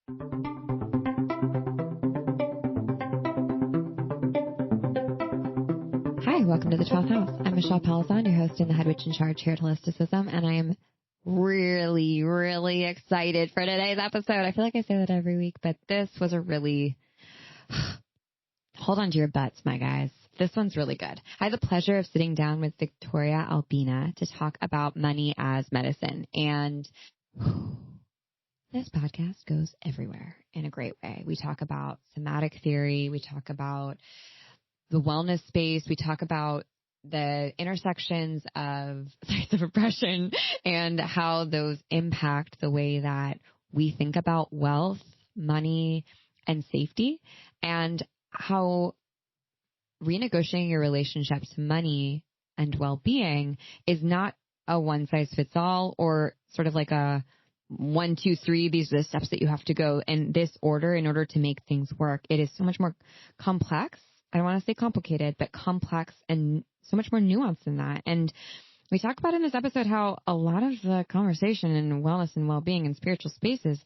Hi, welcome to the 12th House. I'm Michelle Pelzon, your host and the head witch in charge here at Holisticism, and I am really, really excited for today's episode. I feel like I say that every week, but this was a really... Hold on to your butts, my guys. This one's really good. I had the pleasure of sitting down with Victoria Albina to talk about money as medicine, and this podcast goes everywhere in a great way. We talk about somatic theory. We talk about the wellness space. We talk about the intersections of sites of oppression and how those impact the way that we think about wealth, money, and safety, and how renegotiating your relationship to money and well-being is not a one-size-fits-all or sort of like a 1, 2, 3, these are the steps that you have to go in this order in order to make things work. It is so much more complex. I don't want to say complicated, but complex and so much more nuanced than that. And we talk about in this episode how a lot of the conversation in wellness and well-being and spiritual spaces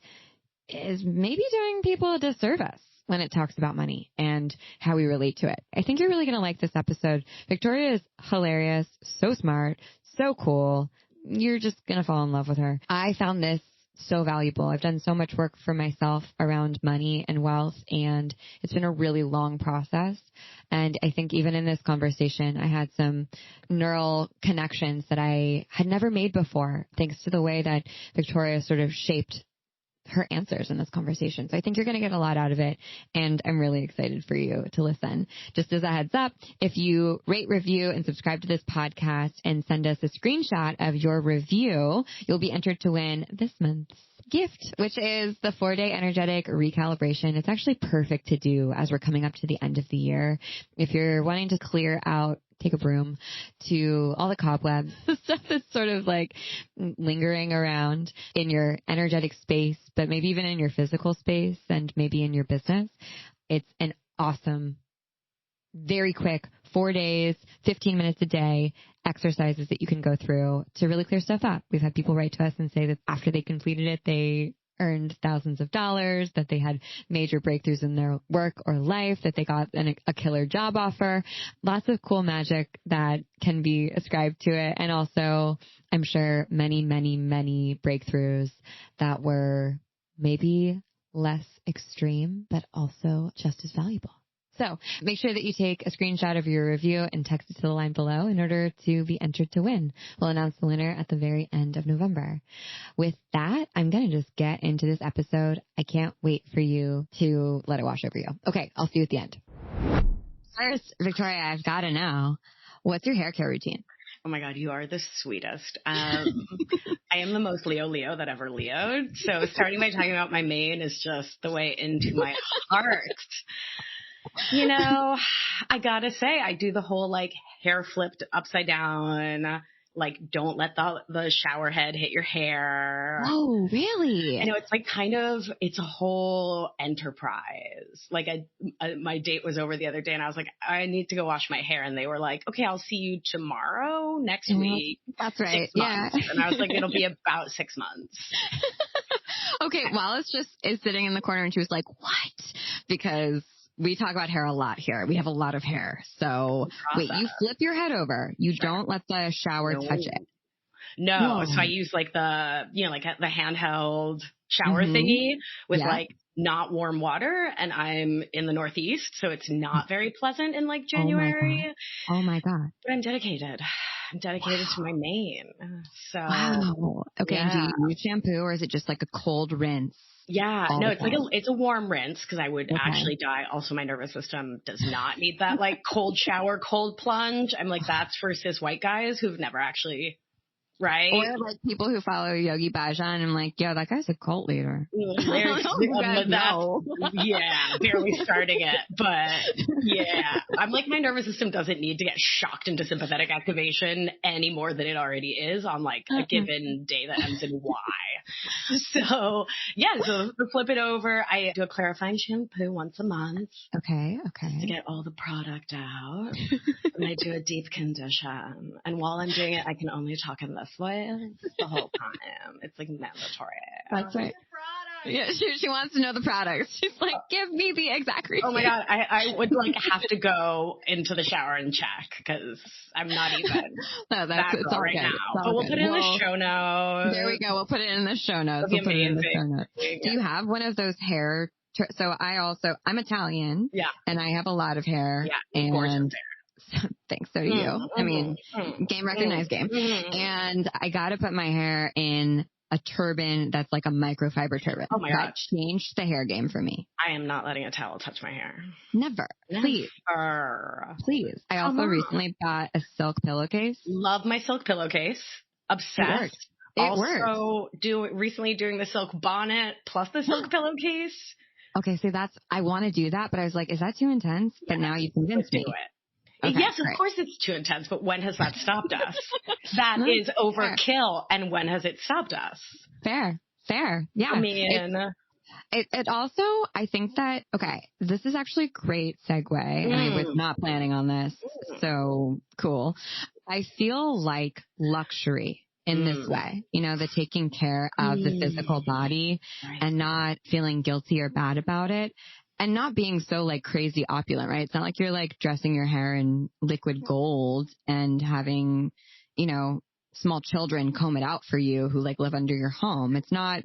is maybe doing people a disservice when it talks about money and how we relate to it. I think you're really going to like this episode. Victoria is hilarious, so smart, so cool. You're just going to fall in love with her. I found this so valuable. I've done so much work for myself around money and wealth, and it's been a really long process. And I think even in this conversation, I had some neural connections that I had never made before, thanks to the way that Victoria sort of shaped her answers in this conversation. So I think you're going to get a lot out of it, and I'm really excited for you to listen. Just as a heads up, if you rate, review, and subscribe to this podcast and send us a screenshot of your review, you'll be entered to win this month's gift, which is the 4-day energetic recalibration. It's actually perfect to do as we're coming up to the end of the year. If you're wanting to clear out, take a broom to all the cobwebs, the stuff that's sort of like lingering around in your energetic space, but maybe even in your physical space and maybe in your business. It's an awesome, very quick 4 days, 15 minutes a day exercises that you can go through to really clear stuff up. We've had people write to us and say that after they completed it, they earned thousands of dollars, that they had major breakthroughs in their work or life, that they got a killer job offer. Lots of cool magic that can be ascribed to it. And also, I'm sure many, many, many breakthroughs that were maybe less extreme, but also just as valuable. So make sure that you take a screenshot of your review and text it to the line below in order to be entered to win. We'll announce the winner at the very end of November. With that, I'm going to just get into this episode. I can't wait for you to let it wash over you. Okay, I'll see you at the end. First, Victoria, I've got to know, what's your hair care routine? Oh my God, you are the sweetest. I am the most Leo that ever Leo'd. So starting by talking about my mane is just the way into my heart. You know, I gotta say, I do the whole like hair flipped upside down, like don't let the shower head hit your hair. Oh, really? I know, it's like it's a whole enterprise. Like my date was over the other day and I was like, I need to go wash my hair. And they were like, okay, I'll see you tomorrow, next week. That's right. 6 months. Yeah. And I was like, it'll be about 6 months. Okay. Wallace just is sitting in the corner and she was like, what? Because we talk about hair a lot here. We have a lot of hair. So wait, you flip your head over. You don't let the shower touch it. No. Whoa. So I use like the handheld shower thingy with like not warm water. And I'm in the Northeast, so it's not very pleasant in like January. Oh my God. But I'm dedicated. I'm dedicated to my mane. So. Wow. Okay. Yeah. And do you use shampoo or is it just like a cold rinse? Yeah, no, it's a warm rinse because I would actually die. Also, my nervous system does not need that like cold shower, cold plunge. I'm like, that's for cis white guys who've never actually, right? Or like people who follow Yogi Bhajan and I'm like, yeah, that guy's a cult leader. Yeah, barely starting it. But yeah, I'm like, my nervous system doesn't need to get shocked into sympathetic activation any more than it already is on like a given day that ends in Y. So yeah, so flip it over. I do a clarifying shampoo once a month. Okay. To get all the product out. And I do a deep condition. And while I'm doing it, I can only talk in this voice the whole time. It's like mandatory. That's right. Yeah, she wants to know the products. She's like, give me the exact receipt. Oh my God. I would like have to go into the shower and check because I'm not even no, that it's girl all right good. now. But we'll put it in the show notes. There we go. We'll put it in the show notes. We'll put it in the show notes. Do you have one of those hair? So I'm Italian. Yeah. And I have a lot of hair. Yeah. And gorgeous hair. Thanks. So do you. I mean, game recognized game. And I got to put my hair in a turban that's like a microfiber turban. Oh my God. That changed the hair game for me. I am not letting a towel touch my hair. Never. Please. Please. I also recently bought a silk pillowcase. Love my silk pillowcase. Obsessed. It works. Also recently doing the silk bonnet plus the silk pillowcase. Okay, so I want to do that, but I was like, is that too intense? But now you convinced me. Do it. Okay, yes, of course it's too intense, but when has that stopped us? That is overkill. And when has it stopped us? Fair. Yeah. I mean, it also, I think that, okay, this is actually a great segue. I was not planning on this. So cool. I feel like luxury in this way, the taking care of the physical body and not feeling guilty or bad about it. And not being so like crazy opulent, right? It's not like you're like dressing your hair in liquid gold and having, small children comb it out for you who like live under your home. It's not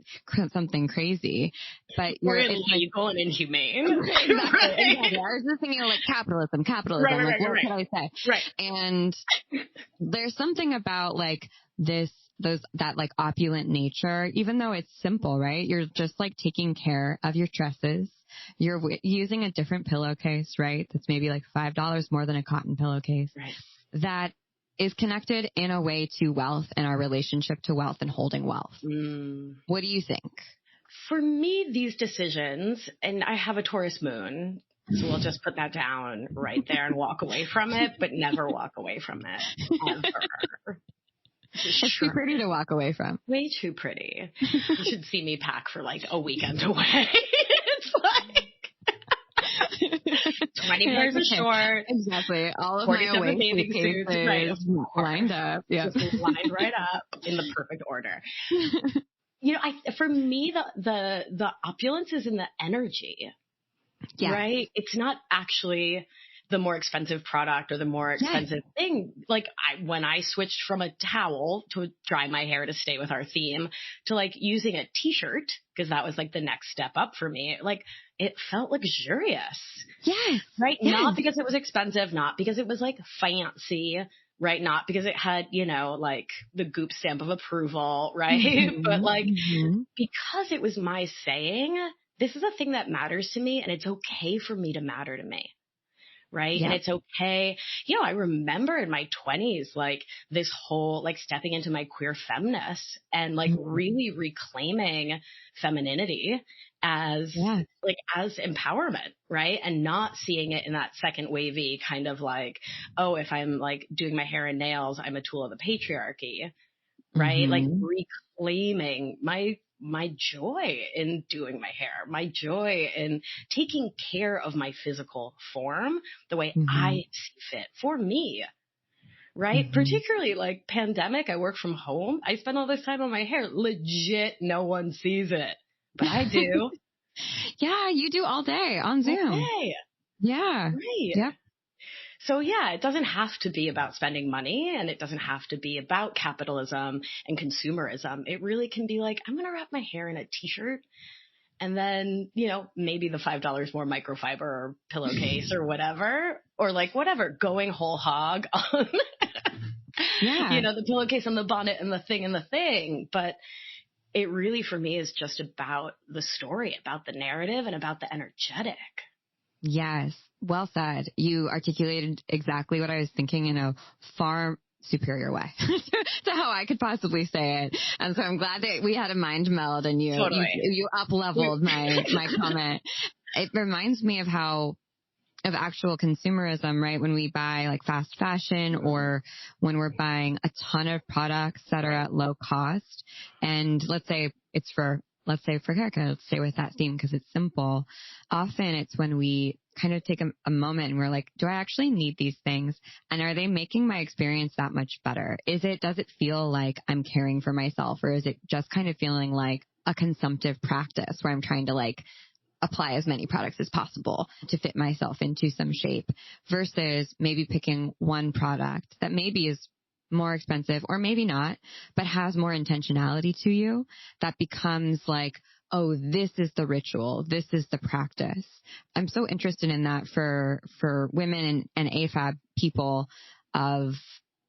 something crazy, but you're illegal and inhumane. Exactly. I was just thinking like capitalism. Right, what could I say? Right. And there's something about like that like opulent nature, even though it's simple, right? You're just like taking care of your tresses. You're using a different pillowcase, right? That's maybe like $5 more than a cotton pillowcase. Right. That is connected in a way to wealth and our relationship to wealth and holding wealth. What do you think? For me, these decisions, and I have a Taurus moon, so we'll just put that down right there and walk away from it, but never walk away from it, ever. It's too pretty to walk away from. Way too pretty. You should see me pack for like a weekend away. It's like 20 pairs of shorts. Exactly. All of my away bathing suits lined up. Yeah. Just lined right up in the perfect order. For me, the opulence is in the energy. Yeah. Right? It's not actually the more expensive product or the more expensive thing. Like when I switched from a towel to dry my hair to stay with our theme to like using a t-shirt, because that was like the next step up for me. Like it felt luxurious. Yes. Right. Yes. Not because it was expensive, not because it was like fancy, right? Not because it had, like the Goop stamp of approval, right? But like because it was my saying, this is a thing that matters to me and it's okay for me to matter to me. Right. Yeah. And it's okay. I remember in my 20s, like this whole, like stepping into my queer feminist and like really reclaiming femininity as as empowerment. Right. And not seeing it in that second wavy kind of like, oh, if I'm like doing my hair and nails, I'm a tool of the patriarchy. Right. Like reclaiming my joy in doing my hair, my joy in taking care of my physical form the way I see fit for me. Right. Particularly like pandemic, I work from home. I spend all this time on my hair. Legit. No one sees it, but I do. Yeah. You do all day on Zoom. All day. Yeah. Right. Yep. So it doesn't have to be about spending money and it doesn't have to be about capitalism and consumerism. It really can be like, I'm going to wrap my hair in a t-shirt and then, maybe the $5 more microfiber or pillowcase or whatever, or like whatever, going whole hog on, the pillowcase and the bonnet and the thing. But it really for me is just about the story, about the narrative and about the energetic. Yes. Well said. You articulated exactly what I was thinking in a far superior way to how I could possibly say it. And so I'm glad that we had a mind meld and you up-leveled my comment. It reminds me of actual consumerism, right? When we buy like fast fashion or when we're buying a ton of products that are at low cost. And let's say for haircut, let's stay with that theme because it's simple. Often it's when we kind of take a moment and we're like, do I actually need these things? And are they making my experience that much better? Does it feel like I'm caring for myself, or is it just kind of feeling like a consumptive practice where I'm trying to like apply as many products as possible to fit myself into some shape, versus maybe picking one product that maybe is more expensive or maybe not, but has more intentionality to you, that becomes like, oh, this is the ritual. This is the practice. I'm so interested in that for women and AFAB people, of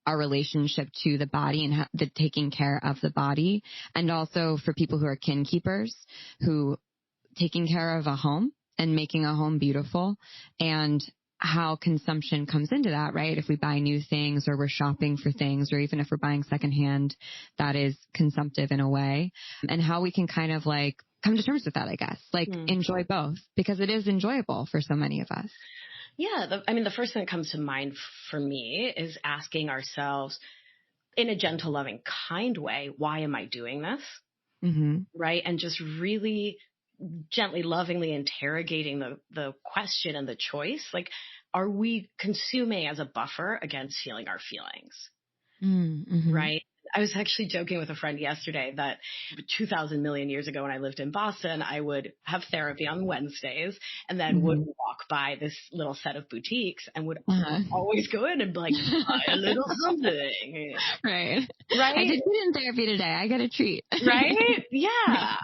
our relationship to the body and the taking care of the body. And also for people who are kin keepers, who taking care of a home and making a home beautiful, and how consumption comes into that, right? If we buy new things, or we're shopping for things, or even if we're buying secondhand, that is consumptive in a way, and how we can kind of like come to terms with that, I guess, like enjoy both, because it is enjoyable for so many of us. Yeah. The first thing that comes to mind for me is asking ourselves in a gentle, loving, kind way, why am I doing this? Mm-hmm. Right. And just really gently, lovingly interrogating the question and the choice. Like, are we consuming as a buffer against feeling our feelings? Mm-hmm. Right. I was actually joking with a friend yesterday that 2,000 million years ago when I lived in Boston, I would have therapy on Wednesdays and then would walk by this little set of boutiques and would always go in and be like, buy a little something. Right. I did get in therapy today. I got a treat. Right? Yeah.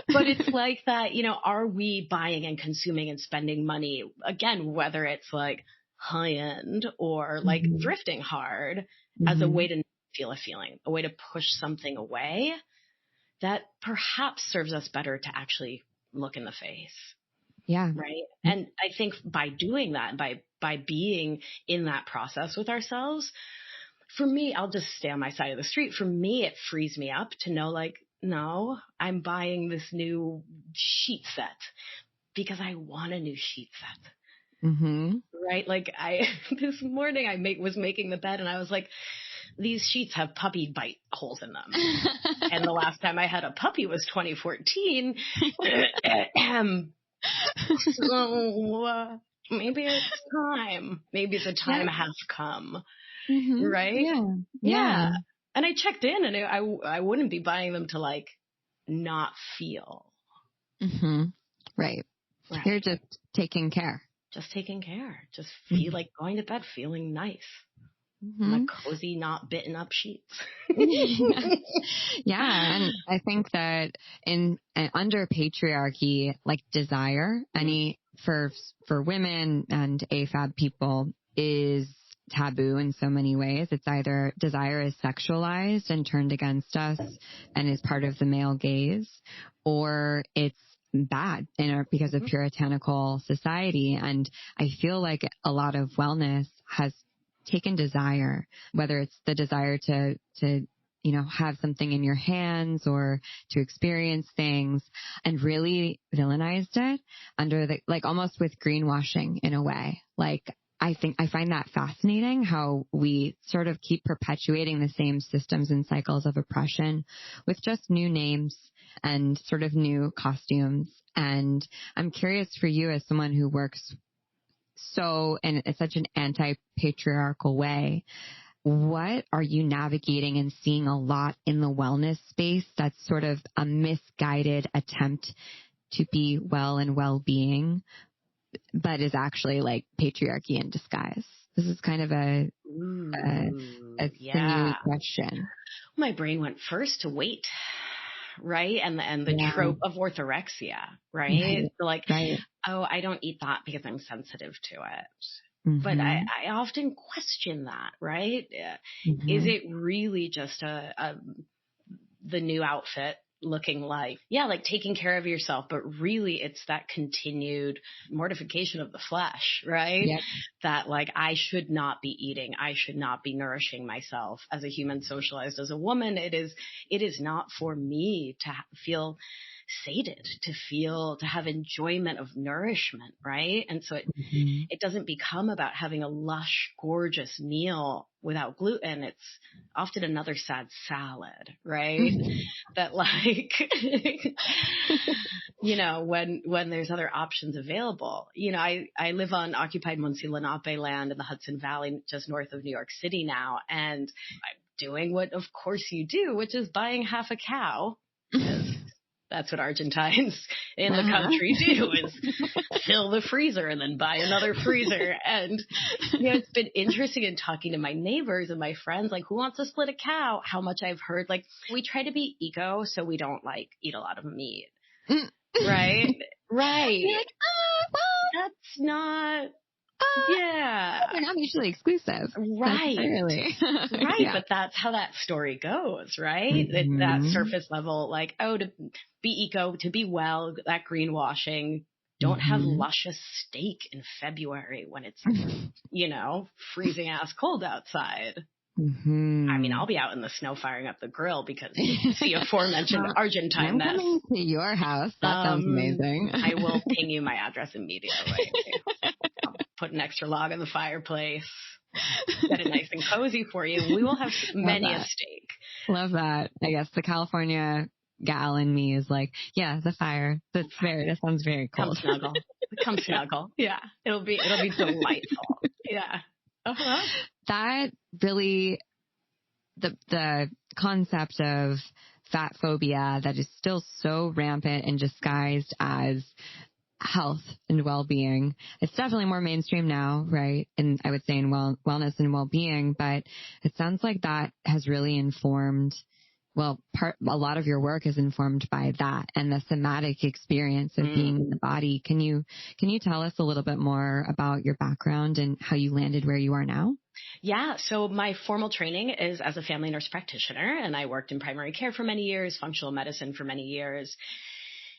But it's like that, are we buying and consuming and spending money, again, whether it's like high end or like thrifting hard, as a way to feel a feeling, a way to push something away that perhaps serves us better to actually look in the face. Yeah. Right. And I think by doing that, by being in that process with ourselves, for me, I'll just stay on my side of the street. For me, it frees me up to know, like, no, I'm buying this new sheet set because I want a new sheet set. Mm-hmm. Right. Like this morning I was making the bed and I was like, these sheets have puppy bite holes in them. And the last time I had a puppy was 2014. So maybe it's time. Maybe the time has come. Mm-hmm. Right? Yeah. And I checked in and I wouldn't be buying them to like not feel. Mm-hmm. Right. You're just taking care. Just taking care. Just feel like going to bed feeling nice. My cozy, not bitten up sheets. Yeah. And I think that under patriarchy, like desire, for women and AFAB people is taboo in so many ways. It's either desire is sexualized and turned against us and is part of the male gaze, or it's bad because of puritanical society. And I feel like a lot of wellness has taken desire, whether it's the desire to have something in your hands or to experience things, and really villainized it under almost with greenwashing in a way. Like, I find that fascinating how we sort of keep perpetuating the same systems and cycles of oppression with just new names and sort of new costumes. And I'm curious for you, as someone who works in such an anti-patriarchal way, what are you navigating and seeing a lot in the wellness space that's sort of a misguided attempt to be well and well-being, but is actually like patriarchy in disguise? This is kind of a sinewy question. My brain went first to weight. Right. And the trope of orthorexia, right? Oh, I don't eat that because I'm sensitive to it. Mm-hmm. But I often question that, right? Mm-hmm. Is it really just the new outfit looking like taking care of yourself, but really it's that continued mortification of the flesh, right? Yep. That like, I should not be eating. I should not be nourishing myself as a human socialized as a woman. It is not for me to feel sated, to have enjoyment of nourishment, right? And so it doesn't become about having a lush, gorgeous meal without gluten. It's often another sad salad, right? That like, when there's other options available, I live on occupied Munsee Lenape land in the Hudson Valley, just north of New York City now. And I'm doing what of course you do, which is buying half a cow. That's what Argentines in the country do, is fill the freezer and then buy another freezer. And, it's been interesting in talking to my neighbors and my friends, like, who wants to split a cow? How much I've heard, like, we try to be eco, so we don't like eat a lot of meat. Right? Right. You're like, well, that's not, yeah. They're not mutually exclusive. Right. Right. Yeah. But that's how that story goes, right? That surface level, like, to be eco, to be well, that greenwashing. Don't have luscious steak in February when it's, freezing ass cold outside. I mean, I'll be out in the snow firing up the grill because the aforementioned Argentine mess. I'm coming to your house. That sounds amazing. I will ping you my address immediately. I'll put an extra log on the fireplace. Get it nice and cozy for you. We will have many a steak. Love that. I guess the California gal in me is like, yeah, the fire. That sounds very cold. Come snuggle. Yeah. It'll be delightful. Yeah. That really, the concept of fat phobia that is still so rampant and disguised as health and well-being. It's definitely more mainstream now, right? And I would say in wellness and well-being, but it sounds like that has really informed, a lot of your work is informed by that and the somatic experience of being in the body. Can you tell us a little bit more about your background and how you landed where you are now? Yeah. So my formal training is as a family nurse practitioner, and I worked in primary care for many years, functional medicine for many years.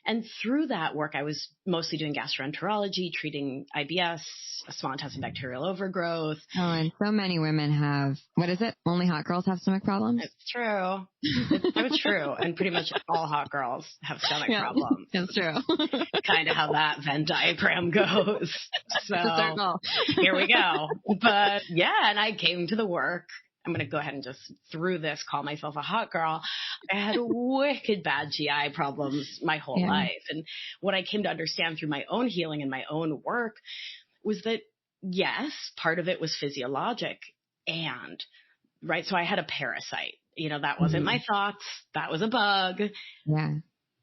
And through that work, I was mostly doing gastroenterology, treating IBS, small intestine bacterial overgrowth. Oh, and so many women have, what is it? Only hot girls have stomach problems? It's true. It's so true. And pretty much all hot girls have stomach problems. It's true. Kind of how that Venn diagram goes. So here we go. But yeah, and I came to the work. I'm going to go ahead and just through this call myself a hot girl. I had wicked bad GI problems my whole life. And what I came to understand through my own healing and my own work was that, yes, part of it was physiologic and, right, so I had a parasite. That wasn't my thoughts. That was a bug. Yeah.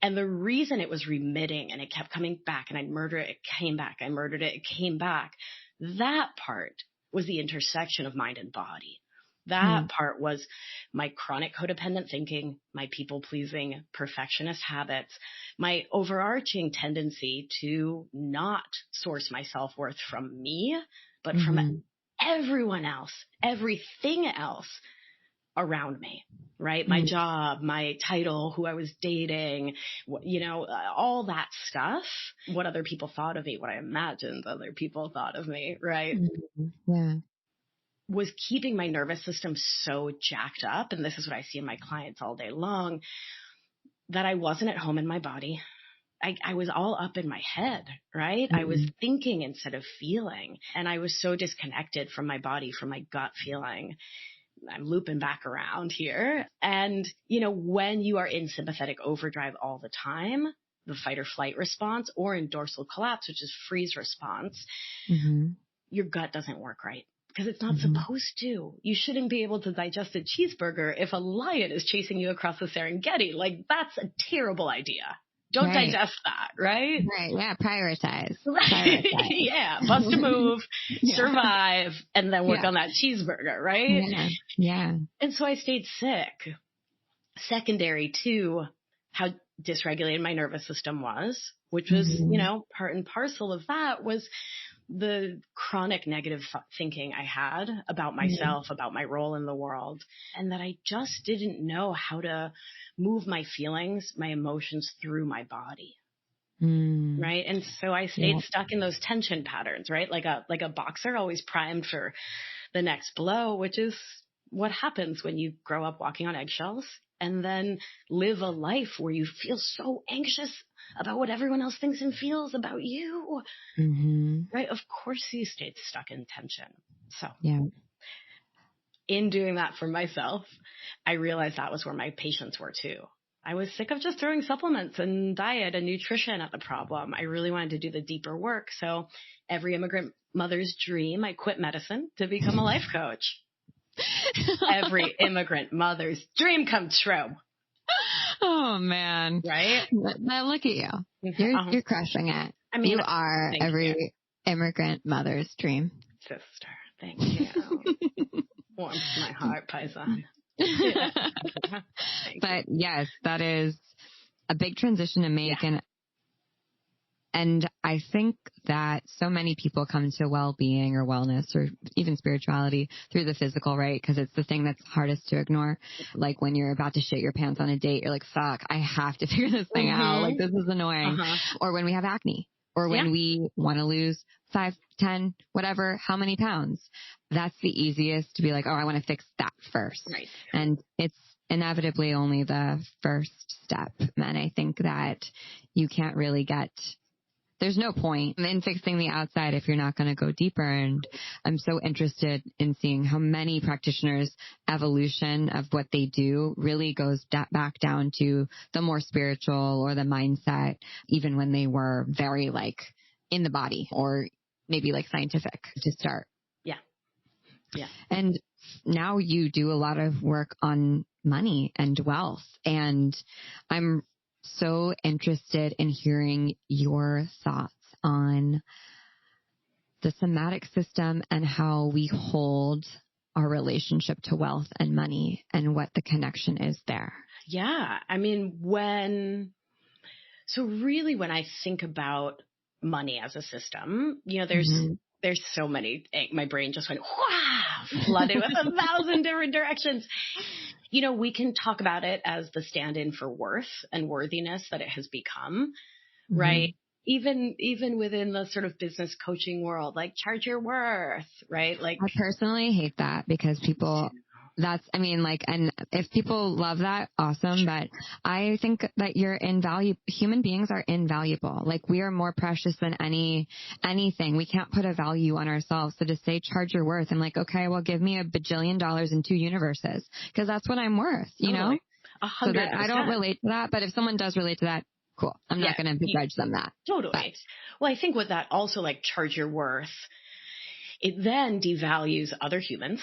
And the reason it was remitting and it kept coming back and I'd murder it, it came back. I murdered it, it came back. That part was the intersection of mind and body. That part was my chronic codependent thinking, my people-pleasing perfectionist habits, my overarching tendency to not source my self-worth from me, but from everyone else, everything else around me, right? My job, my title, who I was dating, all that stuff, what other people thought of me, what I imagined other people thought of me, right? Yeah. Was keeping my nervous system so jacked up, and this is what I see in my clients all day long, that I wasn't at home in my body. I was all up in my head, right? I was thinking instead of feeling, and I was so disconnected from my body, from my gut feeling. I'm looping back around here. And, when you are in sympathetic overdrive all the time, the fight or flight response, or in dorsal collapse, which is freeze response, your gut doesn't work right. Because it's not supposed to. You shouldn't be able to digest a cheeseburger if a lion is chasing you across the Serengeti. Like, that's a terrible idea. Don't digest that, right? Right. Yeah. Prioritize. Right. Yeah. Bust a move, survive, and then work on that cheeseburger, right? Yeah. And so I stayed sick. Secondary to how dysregulated my nervous system was, which was, part and parcel of that was the chronic negative thinking I had about myself, about my role in the world, and that I just didn't know how to move my feelings, my emotions through my body. Right. And so I stayed stuck in those tension patterns, right? Like a boxer always primed for the next blow, which is what happens when you grow up walking on eggshells and then live a life where you feel so anxious about what everyone else thinks and feels about you. Right? Of course you stayed stuck in tension. So in doing that for myself, I realized that was where my patients were too. I was sick of just throwing supplements and diet and nutrition at the problem. I really wanted to do the deeper work. So every immigrant mother's dream, I quit medicine to become a life coach. Every immigrant mother's dream come true. Oh man. Right? Now look at you. You're crushing it. I mean, you are every immigrant mother's dream. Sister, thank you. Warms my heart, Paisan. Yeah. But yes, that is a big transition to make. Yeah. And I think that so many people come to well-being or wellness or even spirituality through the physical, right? Because it's the thing that's hardest to ignore. Like when you're about to shit your pants on a date, you're like, fuck, I have to figure this thing out. Like, this is annoying. Or when we have acne, or when we want to lose 5, 10, whatever, how many pounds. That's the easiest to be like, oh, I want to fix that first. Right. And it's inevitably only the first step. And I think that you can't really there's no point in fixing the outside if you're not going to go deeper. And I'm so interested in seeing how many practitioners' evolution of what they do really goes back down to the more spiritual or the mindset, even when they were very like in the body or maybe like scientific to start. Yeah. Yeah. And now you do a lot of work on money and wealth. And I'm so interested in hearing your thoughts on the somatic system and how we hold our relationship to wealth and money and what the connection is there. Yeah. I mean, when I think about money as a system, there's so many, my brain just went, flooded with 1,000 different directions. We can talk about it as the stand-in for worth and worthiness that it has become, right? Even within the sort of business coaching world, like charge your worth, right? Like I personally hate that because and if people love that, awesome. But I think that human beings are invaluable. Like we are more precious than anything. We can't put a value on ourselves. So to say charge your worth, I'm like, okay, well give me $1 bajillion in 2 universes because that's what I'm worth, know? 100%. So that I don't relate to that. But if someone does relate to that, cool. I'm not going to begrudge them that. Totally. But. Well, I think with that also like charge your worth, it then devalues other humans.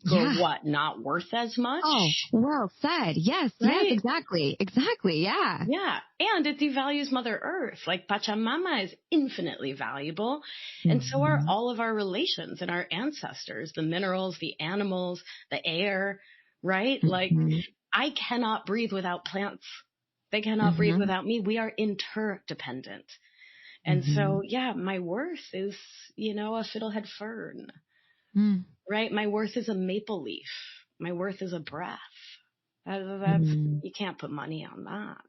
What, not worth as much? Oh, well said. Yes, right? Yes, exactly. Exactly, yeah. Yeah, and it devalues Mother Earth. Like Pachamama is infinitely valuable, and so are all of our relations and our ancestors, the minerals, the animals, the air, right? Like, I cannot breathe without plants. They cannot breathe without me. We are interdependent. And so, my worth is, a fiddlehead fern. Right? My worth is a maple leaf. My worth is a breath. That's you can't put money on that.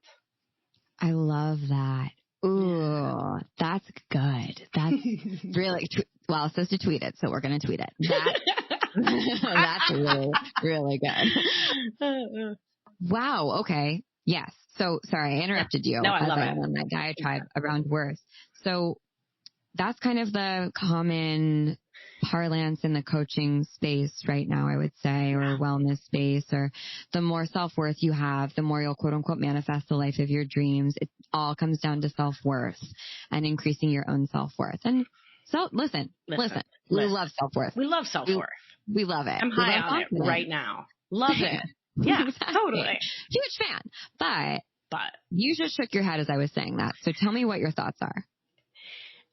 I love that. Ooh, that's good. That's really, well, it's supposed to tweet it, so we're going to tweet it. That's really, really good. Wow. Okay. Yes. So sorry, I interrupted you. No, I love it. On my diatribe around worth. So that's kind of the common parlance in the coaching space right now, I would say, or wellness space, or the more self-worth you have, the more you'll quote unquote manifest the life of your dreams. It all comes down to self-worth and increasing your own self-worth. And so listen. We love self-worth. We love self-worth. We love it. I'm high on it right now. Love it. Yeah, exactly. Totally. Huge fan. But you just shook your head as I was saying that. So tell me what your thoughts are.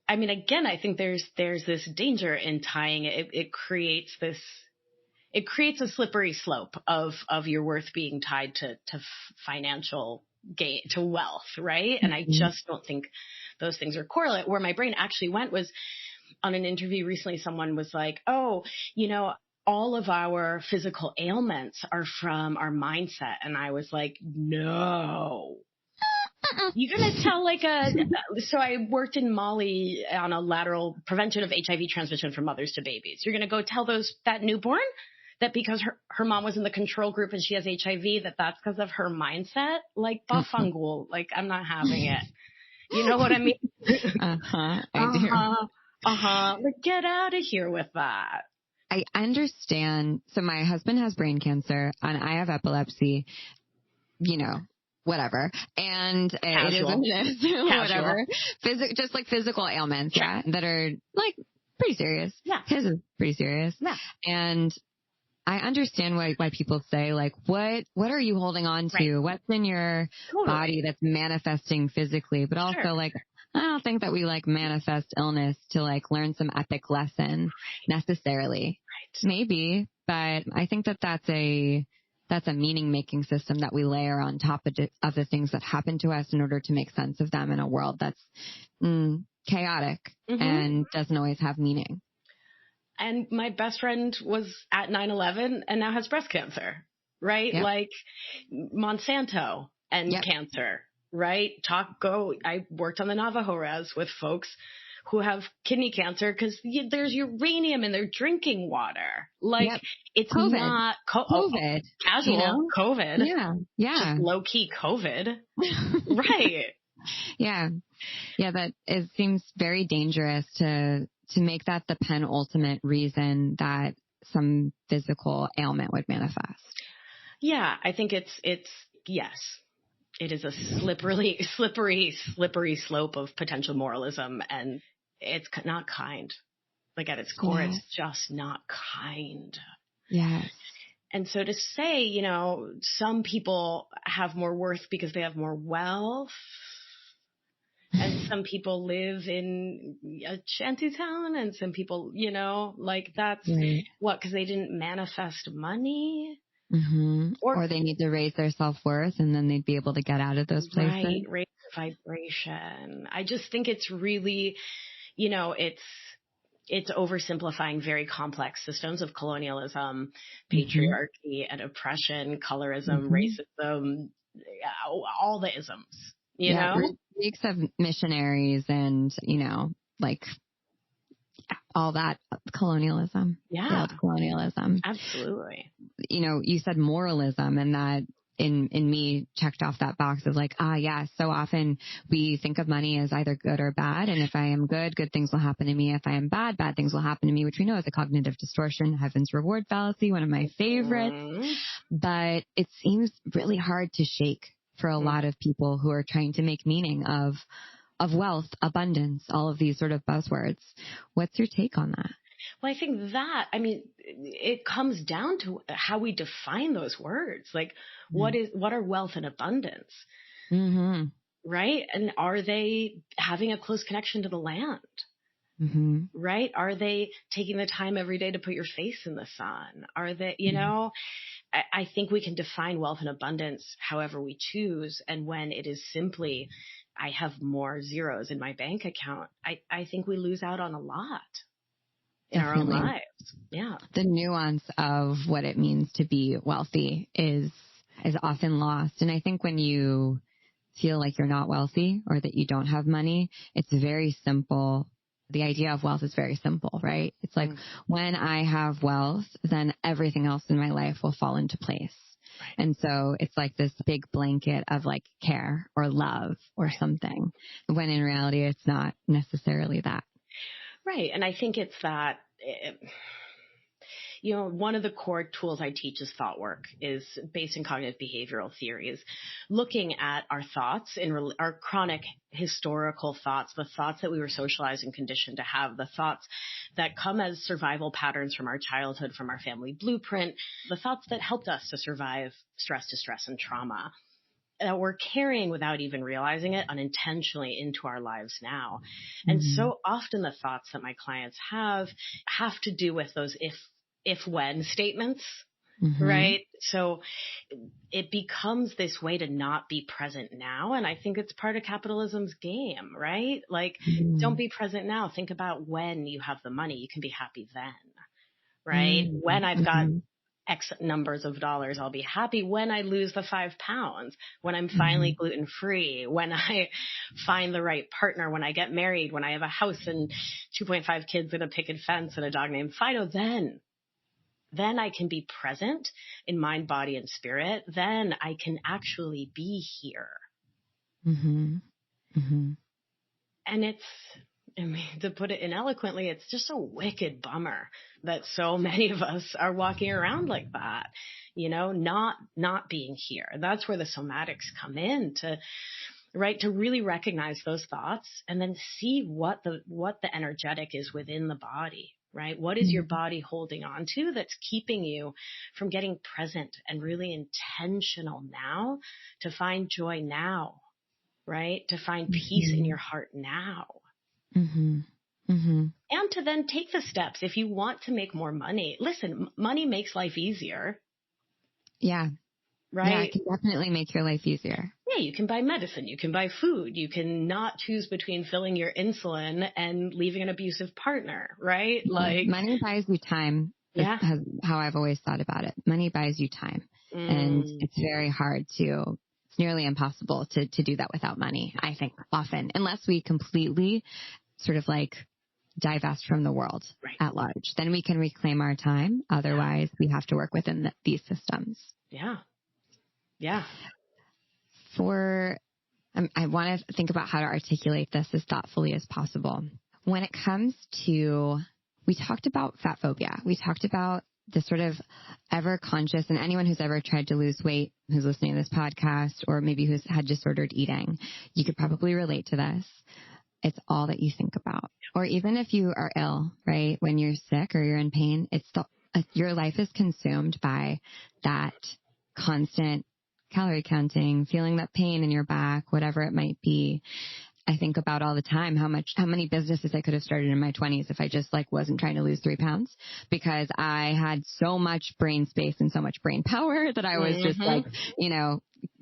I mean, again, I think there's this danger in tying it. It creates a slippery slope of your worth being tied to financial gain, to wealth, right? And I just don't think those things are correlate. Where my brain actually went was on an interview recently, someone was like, oh, all of our physical ailments are from our mindset. And I was like, no. You're going to tell so I worked in Mali on a lateral prevention of HIV transmission from mothers to babies. You're going to go tell that newborn that because her mom was in the control group and she has HIV, that's because of her mindset? Like, bafangul, like, I'm not having it. You know what I mean? Like, get out of here with that. I understand. So my husband has brain cancer and I have epilepsy, whatever. And it is what it is. Whatever. Just like physical ailments, that are like pretty serious. Yeah. His is pretty serious. Yeah. And I understand why people say, like, what are you holding on to? Right. What's in your body that's manifesting physically? But also, like, I don't think that we like manifest illness to like learn some epic lesson necessarily. Right. Maybe, but I think that that's a meaning making system that we layer on top of the things that happen to us in order to make sense of them in a world that's chaotic and doesn't always have meaning. And my best friend was at 9/11 and now has breast cancer, right? Yep. Like Monsanto and cancer, right? I worked on the Navajo res with folks who have kidney cancer because there's uranium in their drinking water. Like it's COVID. not COVID. Casual COVID. Yeah. Just low key COVID. Right. Yeah. That it seems very dangerous to make that the penultimate reason that some physical ailment would manifest. Yeah, I think it's yes. It is a slippery slope of potential moralism, and it's not kind. Like at its core, it's just not kind. Yes. And so to say, some people have more worth because they have more wealth, and some people live in a shanty town, and some people, like that's because they didn't manifest money. Mm-hmm. Or they need to raise their self-worth and then they'd be able to get out of those places. Right, raise vibration. I just think it's really, it's oversimplifying very complex systems of colonialism, patriarchy, and oppression, colorism, racism, all the isms, you know? Reeks of missionaries and, like all that colonialism. Failed colonialism. Absolutely. You said moralism, and that in me checked off that box of like, so often we think of money as either good or bad. And if I am good things will happen to me. If I am bad things will happen to me, which we know is a cognitive distortion, heaven's reward fallacy, one of my favorites. But it seems really hard to shake for a lot of people who are trying to make meaning of wealth, abundance, all of these sort of buzzwords. What's your take on that? Well, I think it comes down to how we define those words. Like, what are wealth and abundance? Right? And are they having a close connection to the land? Right? Are they taking the time every day to put your face in the sun? Are they, I think we can define wealth and abundance however we choose. And when it is simply, I have more zeros in my bank account, I think we lose out on a lot in our own lives. Yeah. The nuance of what it means to be wealthy is often lost. And I think when you feel like you're not wealthy or that you don't have money, it's very simple. The idea of wealth is very simple, right? It's like when I have wealth, then everything else in my life will fall into place. Right. And so it's like this big blanket of like care or love or something, when in reality, it's not necessarily that. Right. And I think it's that, one of the core tools I teach is thought work, is based in cognitive behavioral theories, looking at our thoughts, our chronic historical thoughts, the thoughts that we were socialized and conditioned to have, the thoughts that come as survival patterns from our childhood, from our family blueprint, the thoughts that helped us to survive stress, distress, and trauma that we're carrying without even realizing it unintentionally into our lives now. And so often the thoughts that my clients have to do with those if-when statements, right? So it becomes this way to not be present now. And I think it's part of capitalism's game, right? Like, don't be present now. Think about when you have the money. You can be happy then, right? When I've got X numbers of dollars, I'll be happy. When I lose the 5 pounds, when I'm finally gluten free, when I find the right partner, when I get married, when I have a house and 2.5 kids and a picket fence and a dog named Fido, then I can be present in mind, body, and spirit. Then I can actually be here. And to put it ineloquently, it's just a wicked bummer that so many of us are walking around like that, not being here. That's where the somatics come in to really recognize those thoughts and then see what the energetic is within the body, right? What is your body holding on to that's keeping you from getting present and really intentional now to find joy now, right? To find peace in your heart now. Mm-hmm. Mm-hmm. And to then take the steps. If you want to make more money, listen, money makes life easier. Yeah. Right? Yeah, it can definitely make your life easier. Yeah, you can buy medicine, you can buy food, you can not choose between filling your insulin and leaving an abusive partner, right? Yeah. Like, money buys you time. Yeah. Has how I've always thought about it. Money buys you time. And it's very hard it's nearly impossible to do that without money, I think, often, unless we completely sort of like divest from the world at large. Then we can reclaim our time. Otherwise, we have to work within these systems. Yeah. Yeah. I want to think about how to articulate this as thoughtfully as possible. When it comes to, we talked about fat phobia. We talked about this sort of ever conscious, and anyone who's ever tried to lose weight, who's listening to this podcast, or maybe who's had disordered eating, you could probably relate to this. It's all that you think about. Or even if you are ill, right? When you're sick or you're in pain, your life is consumed by that constant calorie counting, feeling that pain in your back, whatever it might be. I think about all the time how many businesses I could have started in my 20s if I just wasn't trying to lose 3 pounds, because I had so much brain space and so much brain power that I was just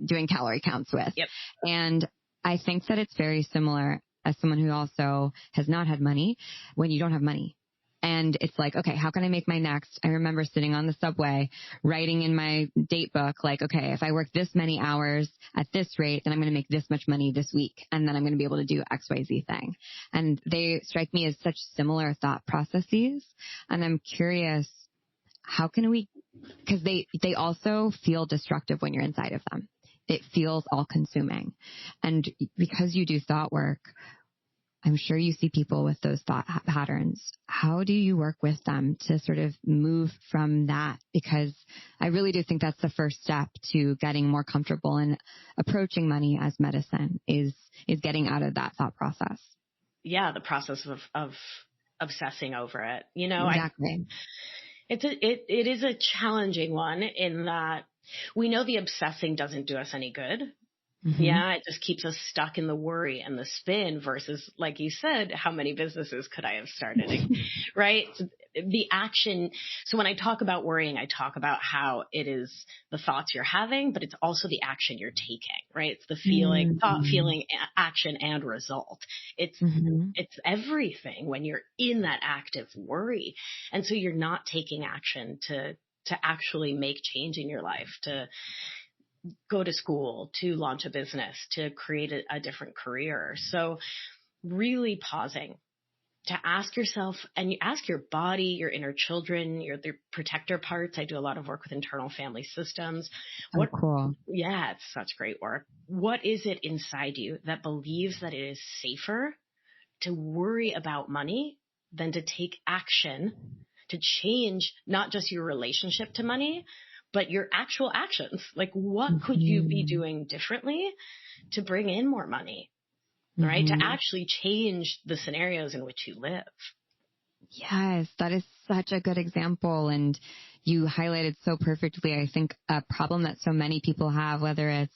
doing calorie counts with. Yep. And I think that it's very similar as someone who also has not had money, when you don't have money. And it's like, okay, how can I make my next? I remember sitting on the subway, writing in my date book, okay, if I work this many hours at this rate, then I'm going to make this much money this week. And then I'm going to be able to do XYZ thing. And they strike me as such similar thought processes. And I'm curious, how can because they also feel destructive when you're inside of them. It feels all consuming. And because you do thought work, I'm sure you see people with those thought patterns. How do you work with them to sort of move from that? Because I really do think that's the first step to getting more comfortable and approaching money as medicine is getting out of that thought process. Yeah, the process of obsessing over it. Exactly. It is a challenging one in that we know the obsessing doesn't do us any good. Mm-hmm. Yeah, it just keeps us stuck in the worry and the spin versus, like you said, how many businesses could I have started, right? The action. So when I talk about worrying, I talk about how it is the thoughts you're having, but it's also the action you're taking, right? It's the feeling, thought, feeling, action, and result. It's everything when you're in that active worry. And so you're not taking action to actually make change in your life, to go to school, to launch a business, to create a different career. So really pausing to ask yourself, and you ask your body, your inner children, the protector parts. I do a lot of work with internal family systems. Cool. Yeah, it's such great work. What is it inside you that believes that it is safer to worry about money than to take action to change not just your relationship to money, but your actual actions? What could you be doing differently to bring in more money, right? To actually change the scenarios in which you live. Yes, that is such a good example. And you highlighted so perfectly, I think, a problem that so many people have, whether it's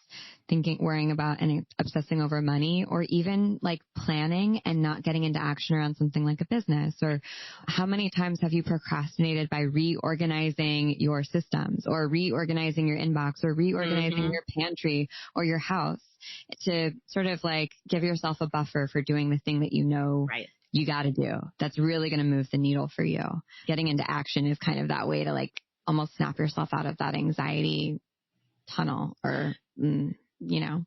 worrying about and obsessing over money, or even planning and not getting into action around something like a business. Or how many times have you procrastinated by reorganizing your systems, or reorganizing your inbox, or reorganizing your pantry or your house to sort of give yourself a buffer for doing the thing that you got to do that's really going to move the needle for you. Getting into action is kind of that way to almost snap yourself out of that anxiety tunnel, or tunnel vision.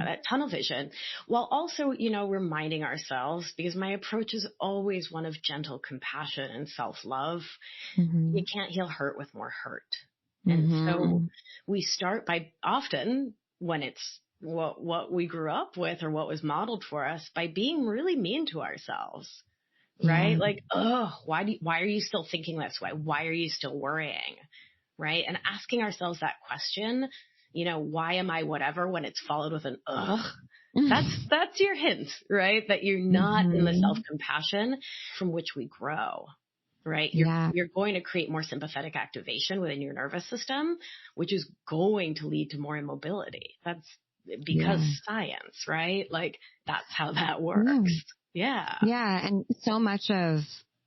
That tunnel vision, while also reminding ourselves, because my approach is always one of gentle compassion and self-love. You can't heal hurt with more hurt. And so we start by, often when it's what we grew up with or what was modeled for us, by being really mean to ourselves, right? Why are you still thinking this way? Why are you still worrying? Right? And asking ourselves that question, why am I whatever, when it's followed with an ugh, that's your hint, right? That you're not in the self-compassion from which we grow. right? You're going to create more sympathetic activation within your nervous system, which is going to lead to more immobility. That's because science, right? Like that's how that works. Yeah. Yeah. And so much of,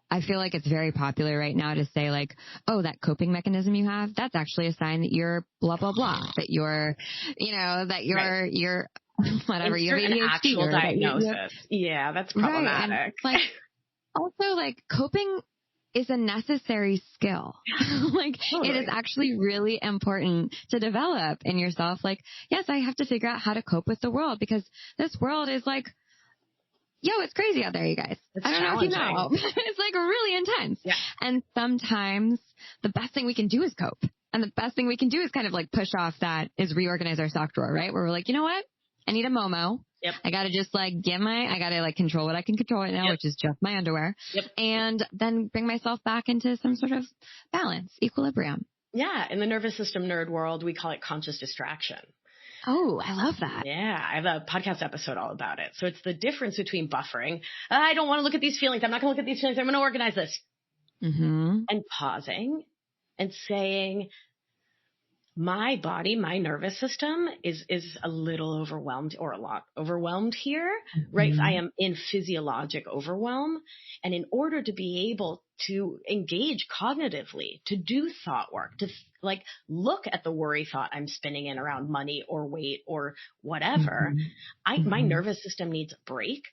I feel like it's very popular right now to say like, oh, that coping mechanism you have, that's actually a sign that you're blah, blah, blah, that you're, that you're whatever, you have an ADHD actual diagnosis. Yeah, that's problematic. Right. And like, also like coping is a necessary skill. Like it is actually really important to develop in yourself. Like, yes, I have to figure out how to cope with the world because this world is like, it's crazy out there, you guys. It's I don't know if you know. It's like really intense. Yeah. And sometimes the best thing we can do is cope. And the best thing we can do is kind of like push off that is reorganize our sock drawer, right? Where we're like, you know what? I need a Momo. Yep. I gotta just like I gotta like control what I can control right now, which is just my underwear. Yep. And then bring myself back into some sort of balance, equilibrium. Yeah. In the nervous system nerd world, we call it conscious distraction. Oh, I love that. Yeah. I have a podcast episode all about it. So it's the difference between buffering. I don't want to look at these feelings. I'm not going to look at these feelings. I'm going to organize this. Mm-hmm. And pausing and saying, my body, my nervous system is a little overwhelmed or a lot overwhelmed here, right? I am in physiologic overwhelm. And in order to be able to engage cognitively, to do thought work, to like look at the worry thought I'm spinning in around money or weight or whatever, my nervous system needs a break.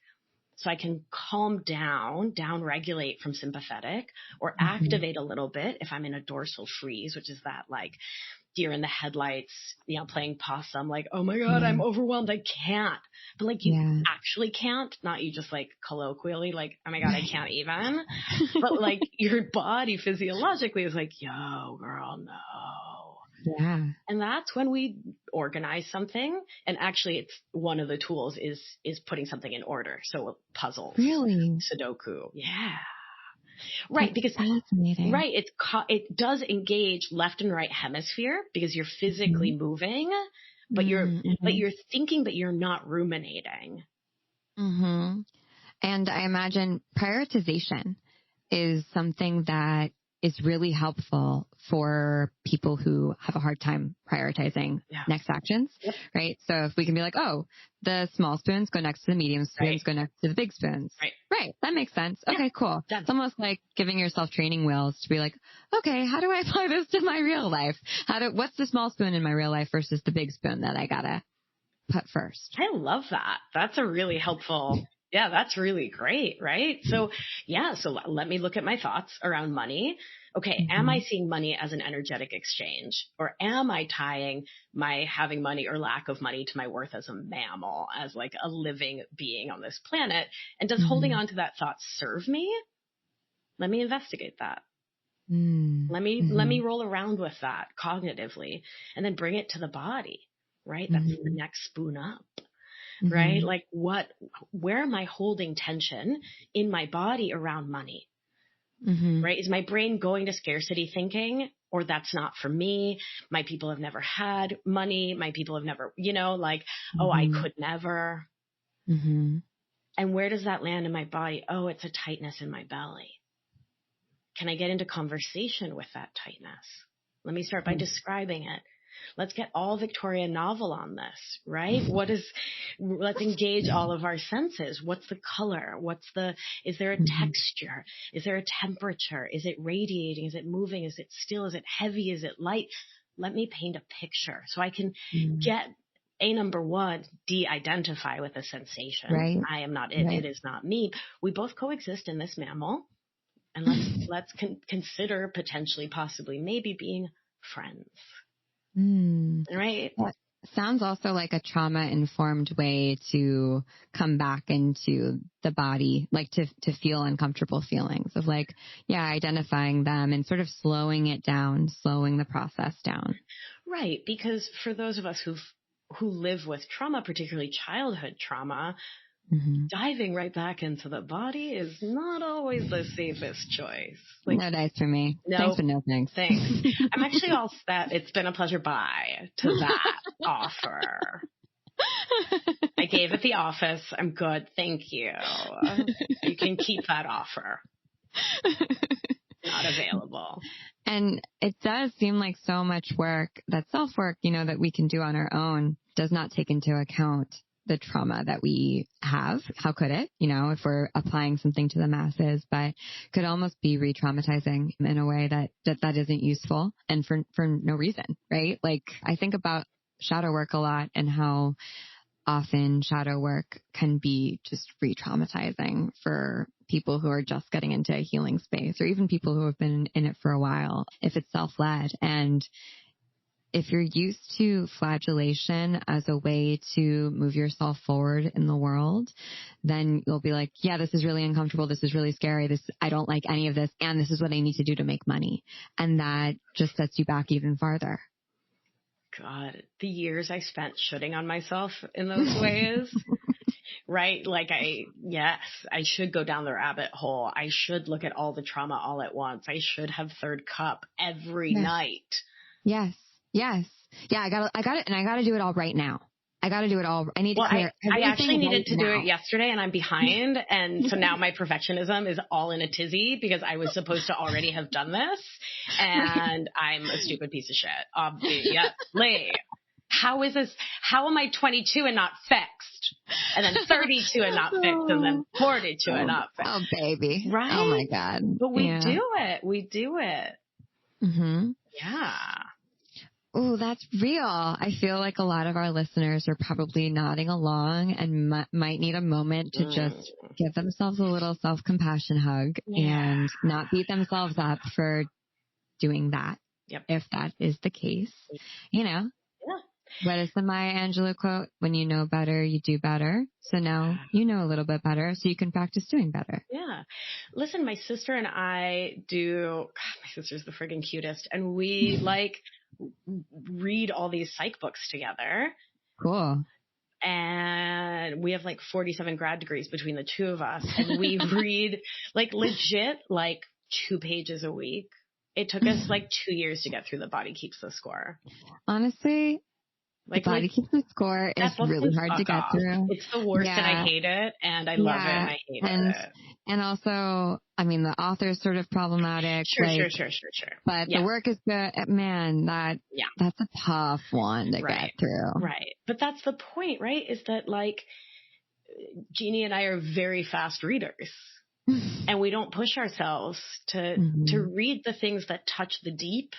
So I can calm down regulate from sympathetic or activate a little bit if I'm in a dorsal freeze, which is that like deer in the headlights, playing possum, like, oh my God, I'm overwhelmed. I can't. But like you actually can't, not you just like colloquially, like, oh my God, I can't even. But like your body physiologically is like, yo, girl, no. Yeah. And that's when we organize something. And actually it's one of the tools is putting something in order. So puzzles. Really? Sudoku. Yeah. Right. That's because fascinating. Right. it does engage left and right hemisphere because you're physically moving, but you're thinking, but you're not ruminating. Mm-hmm. And I imagine prioritization is something that is really helpful for people who have a hard time prioritizing next actions, right? So if we can be like, oh, the small spoons go next to the medium spoons, go next to the big spoons. Right. That makes sense. Yeah. Okay, cool. Done. It's almost like giving yourself training wheels to be like, okay, how do I apply this to my real life? What's the small spoon in my real life versus the big spoon that I gotta put first? I love that. That's a really helpful. Yeah, that's really great, right? So let me look at my thoughts around money. Okay, am I seeing money as an energetic exchange? Or am I tying my having money or lack of money to my worth as a mammal, as like a living being on this planet? And does holding on to that thought serve me? Let me investigate that. Let me roll around with that cognitively and then bring it to the body, right? That's the next spoon up. Right? Like where am I holding tension in my body around money? Right? Is my brain going to scarcity thinking, or that's not for me? My people have never had money. My people have never, oh, I could never. And where does that land in my body? Oh, it's a tightness in my belly. Can I get into conversation with that tightness? Let me start by describing it. Let's get all Victoria novel on this, right? Let's engage all of our senses. What's the color? Is there a texture? Is there a temperature? Is it radiating? Is it moving? Is it still? Is it heavy? Is it light? Let me paint a picture so I can get number one, de-identify with the sensation. Right. I am not it. Right. It is not me. We both coexist in this mammal. And let's consider potentially, possibly, maybe being friends. Right. That sounds also like a trauma-informed way to come back into the body, like to feel uncomfortable feelings of like, identifying them and sort of slowing it down, slowing the process down. Right. Because for those of us who live with trauma, particularly childhood trauma, diving right back into the body is not always the safest choice. Like, no dice for me. No. Thanks, but no thanks. Thanks. I'm actually all set. It's been a pleasure. Bye to that offer. I gave it the office. I'm good. Thank you. You can keep that offer. not available. And it does seem like so much work, that self-work, that we can do on our own does not take into account the trauma that we have. How could it, if we're applying something to the masses, but could almost be re-traumatizing in a way that isn't useful and for no reason, right? Like I think about shadow work a lot and how often shadow work can be just re-traumatizing for people who are just getting into a healing space, or even people who have been in it for a while, if it's self-led. And if you're used to flagellation as a way to move yourself forward in the world, then you'll be like, yeah, this is really uncomfortable. This is really scary. I don't like any of this. And this is what I need to do to make money. And that just sets you back even farther. God, the years I spent shitting on myself in those ways, right? Like I should go down the rabbit hole. I should look at all the trauma all at once. I should have third cup every night. Yes. Yeah, I got it. And I got to do it all right now. I got to do it all. I need to clear everything. I actually needed to do it yesterday and I'm behind. And so now my perfectionism is all in a tizzy because I was supposed to already have done this. And I'm a stupid piece of shit. Obviously. How is this? How am I 22 and not fixed? And then 32 and not fixed. And then 42 and not fixed. Oh, baby. Right? Oh, my God. But we do it. We do it. Mm-hmm. Yeah. Oh, that's real. I feel like a lot of our listeners are probably nodding along and might need a moment to just give themselves a little self-compassion hug and not beat themselves up for doing that. Yep. If that is the case, Yeah. What is the Maya Angelou quote? When you know better, you do better. So now you know a little bit better, so you can practice doing better. Yeah. Listen, my sister and I my sister's the friggin' cutest, and we read all these psych books together. Cool. And we have 47 grad degrees between the two of us, and we read legit 2 pages a week. It took us 2 years to get through The Body Keeps the Score. Honestly, The Body Keeps the Score is really hard to get through. It's the worst and I hate it, and I love it and I hate it. And also, the author's sort of problematic. Sure. But the work is good. Man, that's a tough one to get through. Right. But that's the point, right? Is that Jeannie and I are very fast readers. And we don't push ourselves to read the things that touch the deep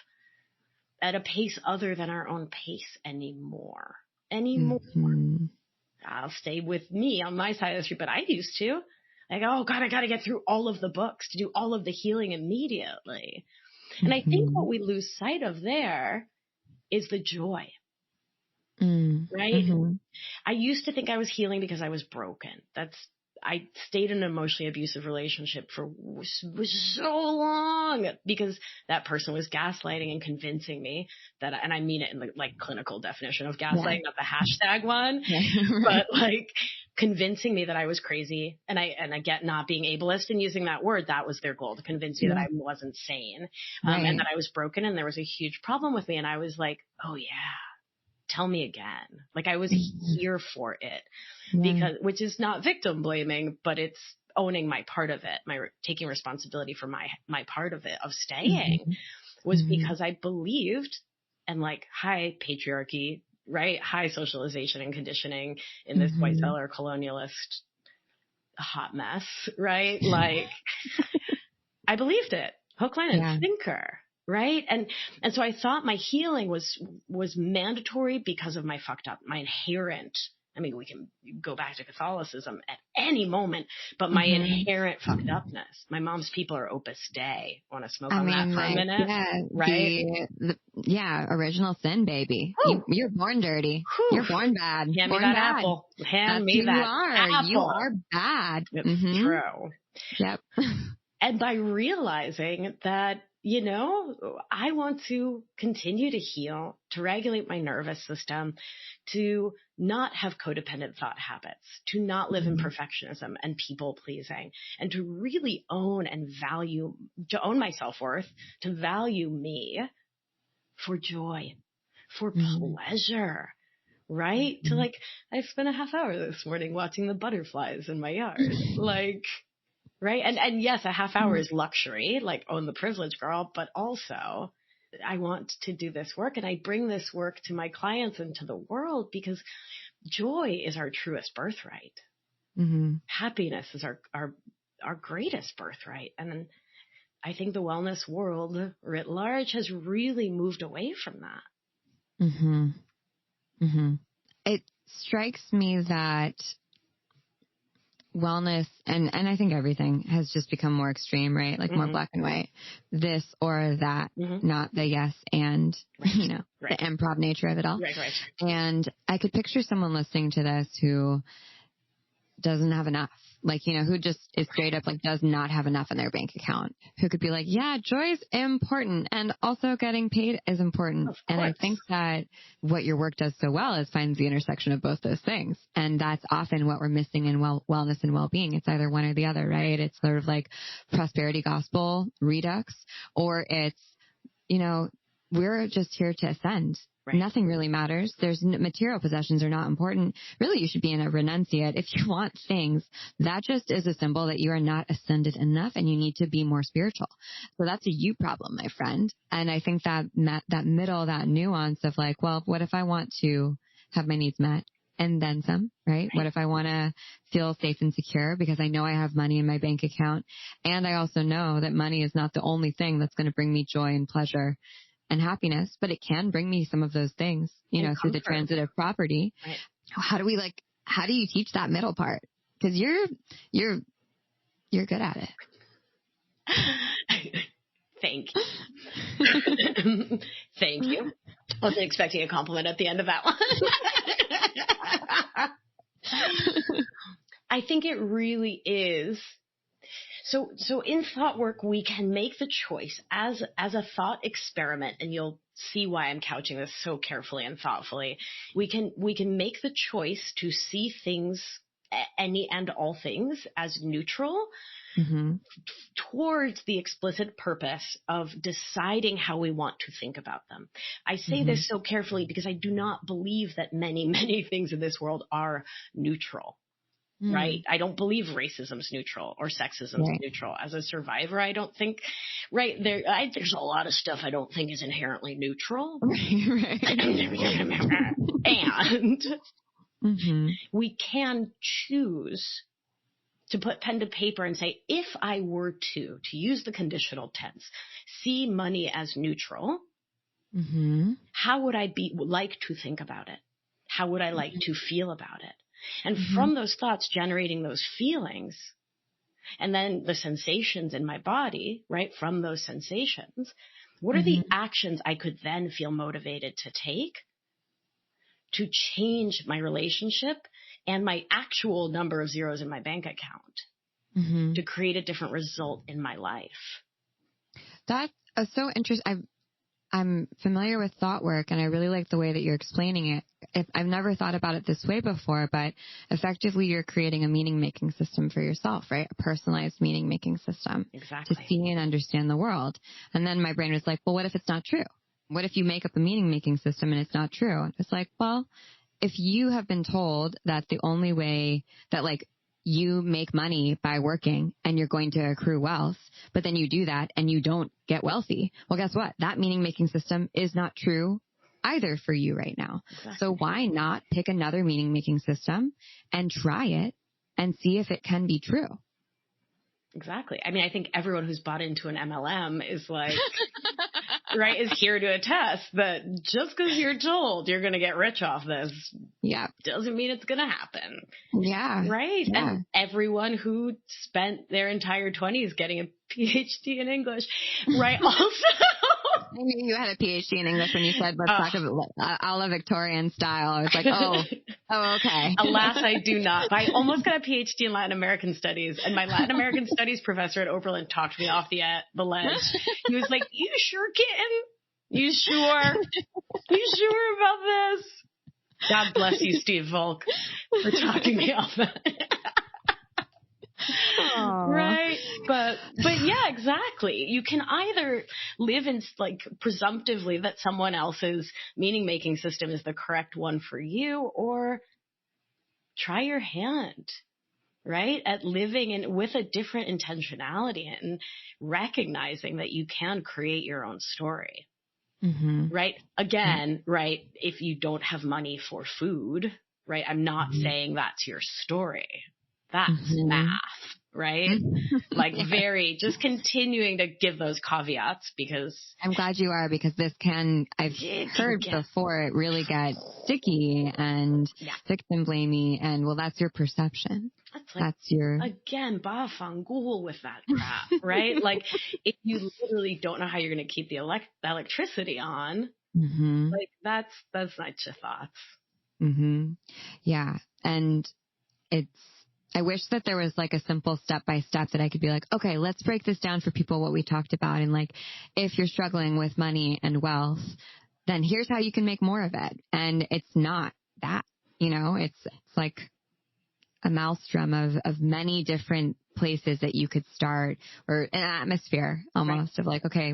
at a pace other than our own pace anymore. Mm-hmm. I'll stay with me on my side of the street, but I used to. Oh God, I got to get through all of the books to do all of the healing immediately. And I think what we lose sight of there is the joy. Right? Mm-hmm. I used to think I was healing because I was broken. I stayed in an emotionally abusive relationship for so long because that person was gaslighting and convincing me that, and I mean it in the clinical definition of gaslighting, not the hashtag one, but convincing me that I was crazy. And I get not being ableist and using that word. That was their goal, to convince me that I wasn't sane, and that I was broken and there was a huge problem with me. And I was like, oh yeah. Tell me again. I was here for it which is not victim blaming, but it's owning my part of it, taking responsibility for my part of it, of staying was because I believed, and high patriarchy, right? High socialization and conditioning in this white settler colonialist hot mess, right? I believed it. Hook, line, and sinker. Right. And so I thought my healing was mandatory because of my inherent, we can go back to Catholicism at any moment, but my inherent fucked upness. My mom's people are Opus Dei. Want to smoke on that for a minute? Yeah, right? Original sin, baby. You're born dirty. You're born bad. Hand born me that bad. apple. Hand That's me who that you are. apple. You are bad. It's true. Yep. And by realizing that, I want to continue to heal, to regulate my nervous system, to not have codependent thought habits, to not live in perfectionism and people pleasing, and to really own my self-worth, to value me for joy, for pleasure, right? To I spent a half hour this morning watching the butterflies in my yard. Right. And yes, a half hour is luxury, like own the privilege, girl, but also I want to do this work, and I bring this work to my clients and to the world because joy is our truest birthright. Mm-hmm. Happiness is our greatest birthright. And I think the wellness world writ large has really moved away from that. Mm-hmm. Mm-hmm. It strikes me that wellness and I think everything has just become more extreme, right? Like more black and white, this or that, not the yes and, the improv nature of it all. Right. And I could picture someone listening to this who doesn't have enough, like, who just is straight up like does not have enough in their bank account, who could be like, yeah, joy's important and also getting paid is important. And I think that what your work does so well is finds the intersection of both those things. And that's often what we're missing in wellness and well-being. It's either one or the other, right? It's sort of like prosperity gospel redux, or it's, we're just here to ascend. Right. Nothing really matters. Material possessions are not important. Really, you should be in a renunciate. If you want things, that just is a symbol that you are not ascended enough and you need to be more spiritual. So that's a you problem, my friend. And I think that middle, that nuance of like, well, what if I want to have my needs met and then some, right? What if I want to feel safe and secure because I know I have money in my bank account, and I also know that money is not the only thing that's going to bring me joy and pleasure and happiness, but it can bring me some of those things, through the transitive property. Right. How do you teach that middle part? Because you're good at it. Thank you. Thank you. Wasn't expecting a compliment at the end of that one. I think it really is. So in thought work, we can make the choice as a thought experiment, and you'll see why I'm couching this so carefully and thoughtfully. We can make the choice to see things, any and all things, as neutral towards the explicit purpose of deciding how we want to think about them. I say this so carefully because I do not believe that many, many things in this world are neutral. Right. I don't believe racism's neutral or sexism's neutral. As a survivor, I don't think, there's a lot of stuff I don't think is inherently neutral. And we can choose to put pen to paper and say, if I were to use the conditional tense, see money as neutral, how would I like to think about it? How would I like to feel about it? And from those thoughts, generating those feelings, and then the sensations in my body, right, from those sensations, what are the actions I could then feel motivated to take to change my relationship and my actual number of zeros in my bank account to create a different result in my life? That's so interesting. I'm familiar with thought work, and I really like the way that you're explaining it. I've never thought about it this way before, but effectively you're creating a meaning-making system for yourself, right? A personalized meaning-making system. Exactly. To see and understand the world. And then my brain was like, well, what if it's not true? What if you make up a meaning-making system and it's not true? And it's like, well, if you have been told that the only way that you make money by working and you're going to accrue wealth, but then you do that and you don't get wealthy. Well, guess what? That meaning-making system is not true either for you right now. Exactly. So why not pick another meaning-making system and try it and see if it can be true? Exactly. I mean, I think everyone who's bought into an MLM is like, is here to attest that just because you're told you're going to get rich off this doesn't mean it's going to happen. Yeah. Right. Yeah. And everyone who spent their entire 20s getting a PhD in English, right, also. I knew you had a PhD in English when you said, let's talk about a la Victorian style. I was like, oh, okay. Alas, I do not. But I almost got a PhD in Latin American studies, and my Latin American studies professor at Oberlin talked me off the ledge. He was like, you sure, kitten? You sure? You sure about this? God bless you, Steve Volk, for talking me off that. Right. But yeah, exactly. You can either live in presumptively that someone else's meaning making system is the correct one for you, or try your hand right? At living in with a different intentionality and recognizing that you can create your own story, right? Again, right? If you don't have money for food, right? I'm not saying that's your story. That's math, right? Like very just continuing to give those caveats because I'm glad you are, because I've heard before it really gets sticky and victim blamey, and well, that's your perception. That's your again, bafangul with that crap, right? Like if you literally don't know how you're going to keep the electricity on, like that's not your thoughts. Yeah, and I wish that there was like a simple step-by-step that I could be like, okay, let's break this down for people, what we talked about. And like, if you're struggling with money and wealth, then here's how you can make more of it. And it's not that, it's like a maelstrom of many different places that you could start, or an atmosphere almost of like, okay,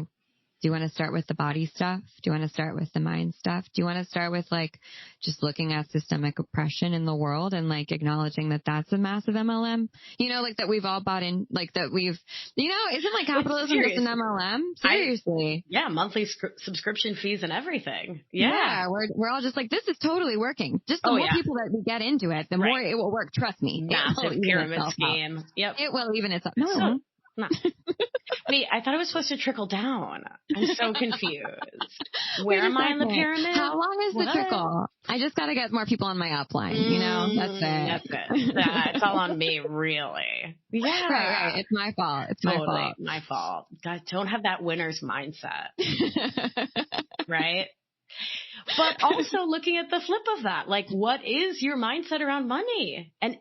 do you want to start with the body stuff? Do you want to start with the mind stuff? Do you want to start with like just looking at systemic oppression in the world and like acknowledging that that's a massive MLM? Like that we've all bought in, like that we've, isn't like capitalism just an MLM? Seriously. Monthly subscription fees and everything. Yeah. We're all just like, this is totally working. Just the more people that we get into it, the more it will work. Trust me. Massive pyramid scheme. Yep. It will even itself. No. Wait, I thought it was supposed to trickle down. I'm so confused. Where am I in the pyramid? How long is the trickle? I just got to get more people on my upline, That's it. That's it. It's all on me, really. Yeah. Right. It's my fault. My fault. God, don't have that winner's mindset. Right? But also looking at the flip of that, like what is your mindset around money? And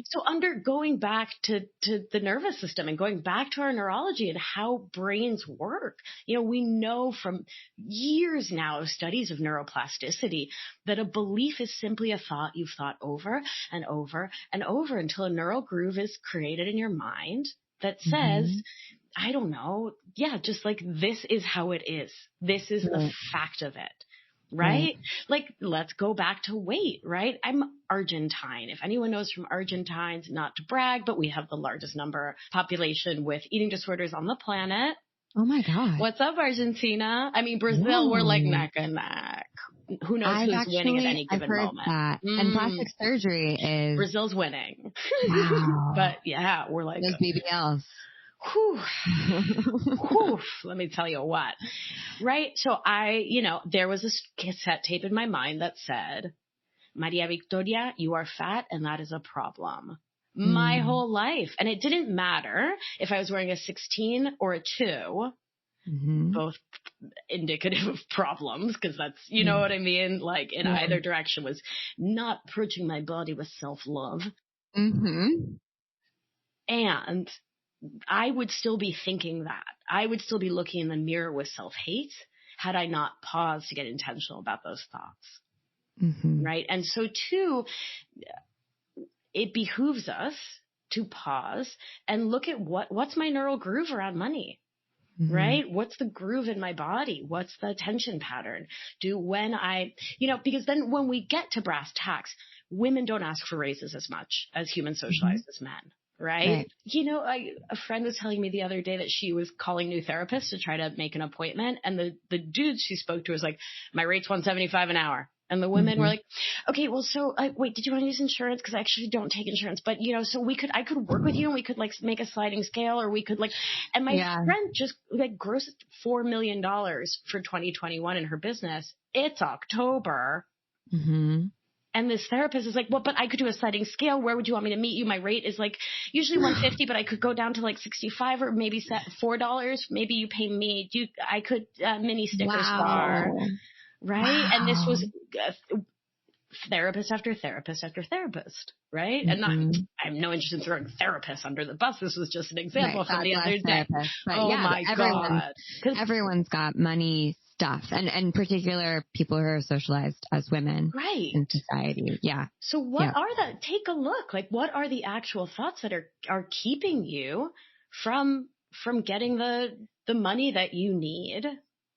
so going back to the nervous system and going back to our neurology and how brains work, we know from years now of studies of neuroplasticity that a belief is simply a thought you've thought over and over and over until a neural groove is created in your mind that says, I don't know, just like this is how it is. This is the fact of it. Right? Like, let's go back to weight, right? I'm Argentine. If anyone knows from Argentines, not to brag, but we have the largest population with eating disorders on the planet. Oh my God. What's up, Argentina? I mean, Brazil, we're like neck and neck. Who knows who's winning at any given moment. That. And plastic surgery is... Brazil's winning. Wow. But yeah, we're like... Those BBLs. Whew, let me tell you what, right? So there was a cassette tape in my mind that said, Maria Victoria, you are fat and that is a problem. My whole life. And it didn't matter if I was wearing a 16 or a 2, both indicative of problems, because that's, you know what I mean? Like in either direction was not approaching my body with self-love. And I would still be thinking that. I would still be looking in the mirror with self-hate had I not paused to get intentional about those thoughts. Right? And so too, it behooves us to pause and look at what's my neural groove around money, right? What's the groove in my body? What's the attention pattern? Because then when we get to brass tacks, women don't ask for raises as much as human socialized as men. Right? A friend was telling me the other day that she was calling new therapists to try to make an appointment. And the dude she spoke to was like, my rate's $175 an hour. And the women were like, okay, well, so wait, did you want to use insurance? Because I actually don't take insurance, but so I could work with you and we could like make a sliding scale, or we could like, and my friend just like grossed $4 million for 2021 in her business. It's October. And this therapist is like, well, but I could do a sliding scale. Where would you want me to meet you? My rate is like usually $150, but I could go down to like $65 or maybe $4. Maybe you pay me. I could mini sticker star. Right. Wow. And this was therapist after therapist after therapist. Right. And I'm no interest in throwing therapists under the bus. This was just an example from the other day. My God. Everyone's got money stuff, and in particular people who are socialized as women in society. So what are that? Take a look. Like, what are the actual thoughts that are keeping you from getting the money that you need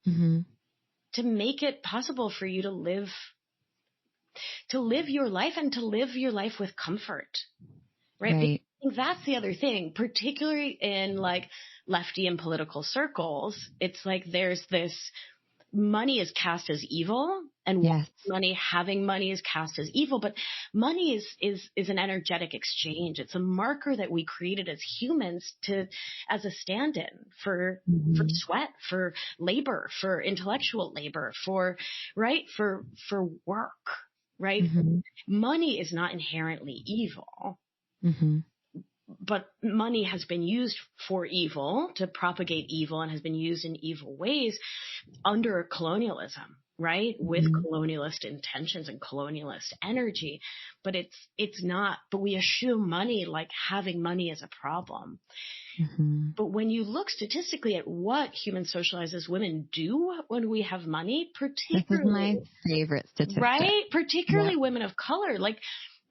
to make it possible for you to live your life and to live your life with comfort right? Right. I think that's the other thing, particularly in like lefty and political circles. It's like there's this money is cast as evil, and Yes. having money is cast as evil, but money is an energetic exchange. It's a marker that we created as humans as a stand-in for sweat, for labor, for intellectual labor, for work, right? Money is not inherently evil. But money has been used for evil, to propagate evil, and has been used in evil ways under colonialism, right? With colonialist intentions and colonialist energy. But it's not, but we assume money, like having money is a problem. But when you look statistically at what human socialized as women do when we have money, particularly. This is my favorite statistic. Right? Particularly women of color. Like,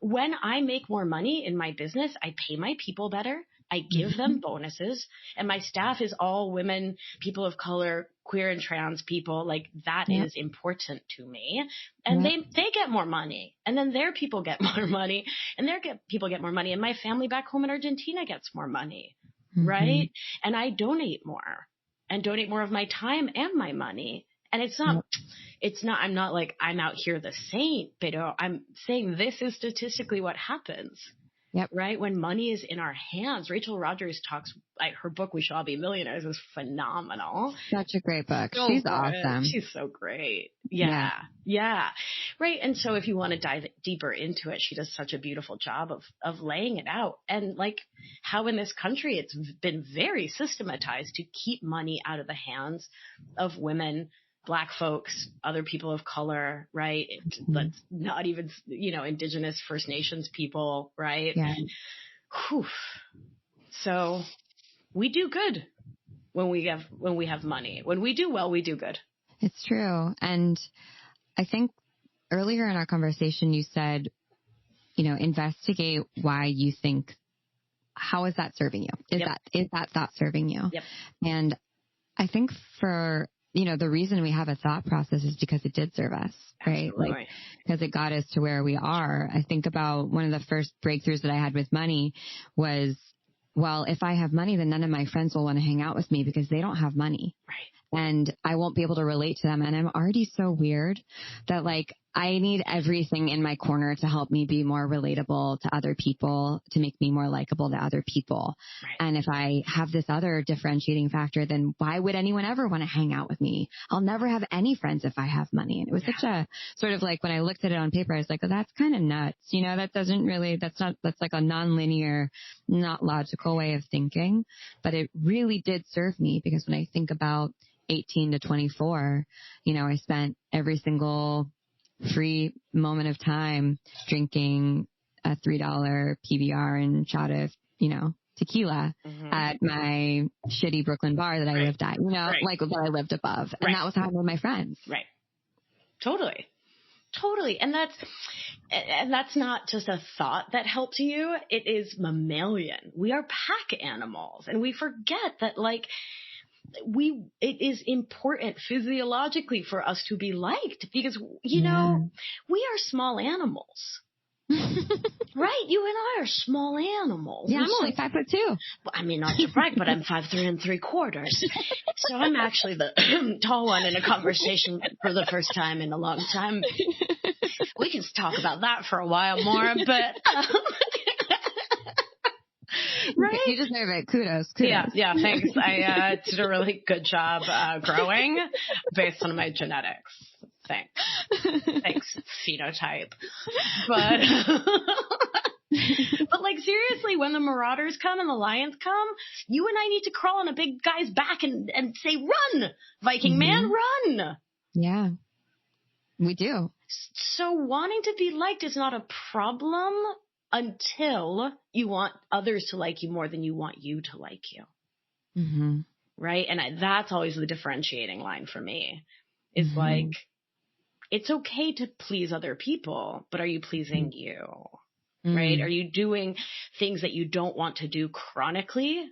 when I make more money in my business, I pay my people better. I give them bonuses, and my staff is all women, people of color, queer and trans people. Like, that is important to me. And they get more money, and then their people get more money, and people get more money. And my family back home in Argentina gets more money, right? And I donate more of my time and my money. And I'm not like I'm out here the saint, but I'm saying this is statistically what happens. Right? When money is in our hands. Rachel Rogers talks, her book, We Shall All Be Millionaires, is phenomenal. Such a great book. So She's good. awesome. She's so great. Yeah. Right. And so if you want to dive deeper into it, she does such a beautiful job of laying it out. And like how in this country, it's been very systematized to keep money out of the hands of women, Black folks, other people of color, right? Let's not even, Indigenous First Nations people, right? Yeah. Whew. So we do good when we have money. When we do well, we do good. It's true. And I think earlier in our conversation, you said, investigate why you think, how is that serving you? Is that thought serving you? Yep. And I think for, the reason we have a thought process is because it did serve us, right? Absolutely. Like, because it got us to where we are. I think about one of the first breakthroughs that I had with money was, well, if I have money, then none of my friends will want to hang out with me because they don't have money. Right. And I won't be able to relate to them. And I'm already so weird that like I need everything in my corner to help me be more relatable to other people, to make me more likable to other people. Right. And if I have this other differentiating factor, then why would anyone ever want to hang out with me? I'll never have any friends if I have money. And it was such a sort of like when I looked at it on paper, I was like, oh, that's kind of nuts. That's like a nonlinear, not logical way of thinking. But it really did serve me because when I think about 18 to 24, I spent every single free moment of time drinking a $3 PBR and shot of, tequila at my shitty Brooklyn bar that I lived at, like that I lived above. And that was how I made my friends. Right. Totally. And that's not just a thought that helps you. It is mammalian. We are pack animals, and we forget that it is important physiologically for us to be liked because, we are small animals. Right? You and I are small animals. Yeah, I'm only 5'2". Well, I mean, not to brag, but I'm 5'3 3/4". So I'm actually the tall one in a conversation for the first time in a long time. We can talk about that for a while more, but right? You deserve it. Kudos. Yeah, thanks. I did a really good job growing based on my genetics. Thanks, phenotype. But like seriously, when the marauders come and the lions come, you and I need to crawl on a big guy's back and say, "Run, Viking man, run!" Yeah, we do. So wanting to be liked is not a problem until you want others to like you more than you want you to like you. Right? And that's always the differentiating line for me is like, it's okay to please other people, but are you pleasing you? Right? Are you doing things that you don't want to do chronically?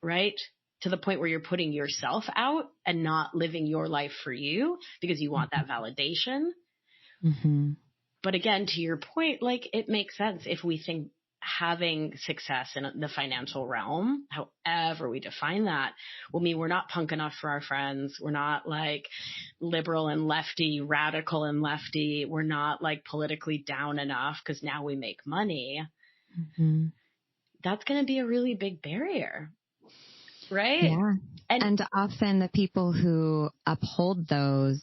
Right? To the point where you're putting yourself out and not living your life for you because you want that validation. But again, to your point, like it makes sense if we think having success in the financial realm, however we define that, will mean we're not punk enough for our friends. We're not like liberal and lefty, radical and lefty. We're not like politically down enough because now we make money. Mm-hmm. That's going to be a really big barrier. Right? Yeah. And often the people who uphold those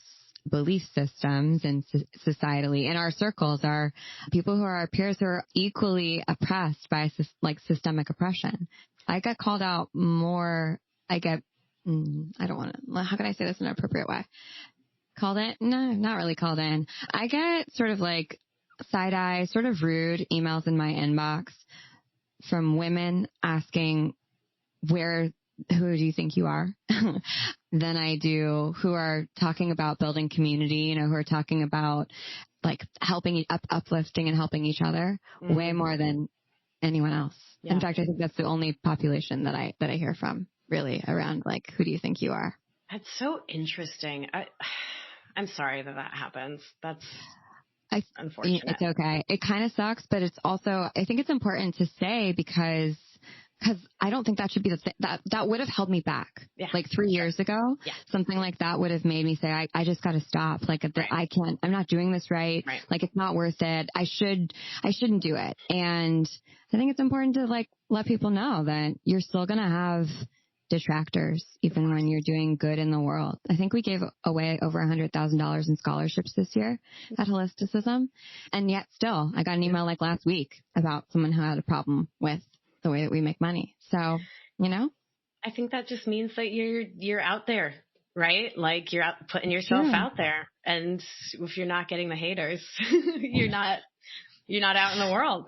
belief systems and societally in our circles are people who are our peers who are equally oppressed by like systemic oppression. I get called out more. I don't want to, how can I say this in an appropriate way? Called in? No, not really called in. I get sort of like side eye, sort of rude emails in my inbox from women asking who do you think you are? Than I do who are talking about building community, who are talking about like helping, uplifting and helping each other way more than anyone else. Yeah. In fact, I think that's the only population that I hear from really around like, who do you think you are? That's so interesting. I'm sorry that happens. That's unfortunate. It's okay. It kind of sucks, but it's also, I think it's important to say because I don't think that should be that would have held me back. Yeah. Like 3 years ago, something like that would have made me say, I just got to stop. Like I can't, I'm not doing this right. Like it's not worth it. I shouldn't do it. And I think it's important to like let people know that you're still going to have detractors even when you're doing good in the world. I think we gave away over $100,000 in scholarships this year at Holisticism. And yet still, I got an email like last week about someone who had a problem with the way that we make money. So, I think that just means that you're out there, right? Like you're out putting yourself out there. And if you're not getting the haters, you're not out in the world.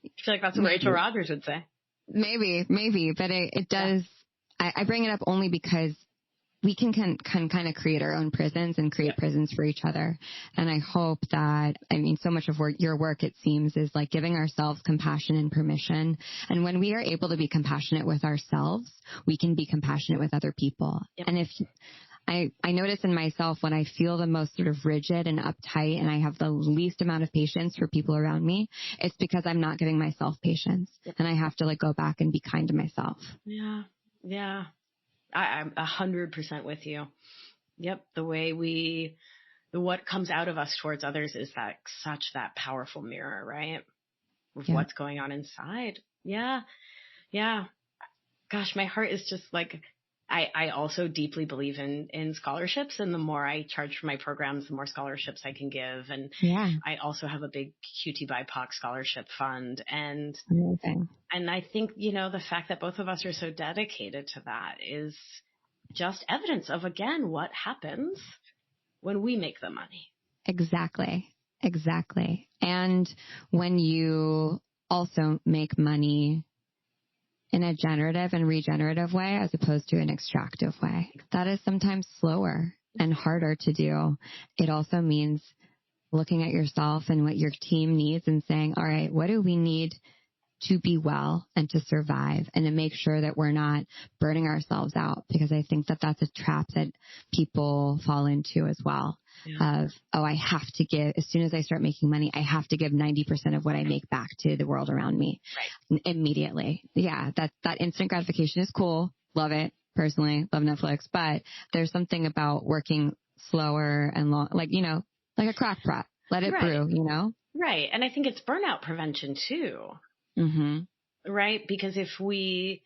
I feel like that's what Rachel Rodgers would say. Maybe, but it does. Yeah. I bring it up only because we can kind of create our own prisons and create prisons for each other. And I hope that, so much of your work, it seems, is like giving ourselves compassion and permission. And when we are able to be compassionate with ourselves, we can be compassionate with other people. Yep. And if I notice in myself when I feel the most sort of rigid and uptight and I have the least amount of patience for people around me, it's because I'm not giving myself patience. Yep. And I have to like go back and be kind to myself. Yeah. Yeah. I'm 100% with you. Yep. What comes out of us towards others is such that powerful mirror, right? Of what's going on inside. Yeah. Yeah. Gosh, my heart is just like, I also deeply believe in scholarships, and the more I charge for my programs, the more scholarships I can give. And I also have a big QT BIPOC scholarship fund. And I think, the fact that both of us are so dedicated to that is just evidence of, again, what happens when we make the money. Exactly. And when you also make money in a generative and regenerative way as opposed to an extractive way, that is sometimes slower and harder to do. It also means looking at yourself and what your team needs and saying, all right, what do we need to be well and to survive and to make sure that we're not burning ourselves out? Because I think that that's a trap that people fall into as well. Of, I have to give, as soon as I start making money, I have to give 90% of what I make back to the world around me immediately. Yeah, that instant gratification is cool. Love it. Personally, love Netflix. But there's something about working slower and long, like a crock pot. Let it brew, Right. And I think it's burnout prevention too. Mm-hmm. Right? Because if we're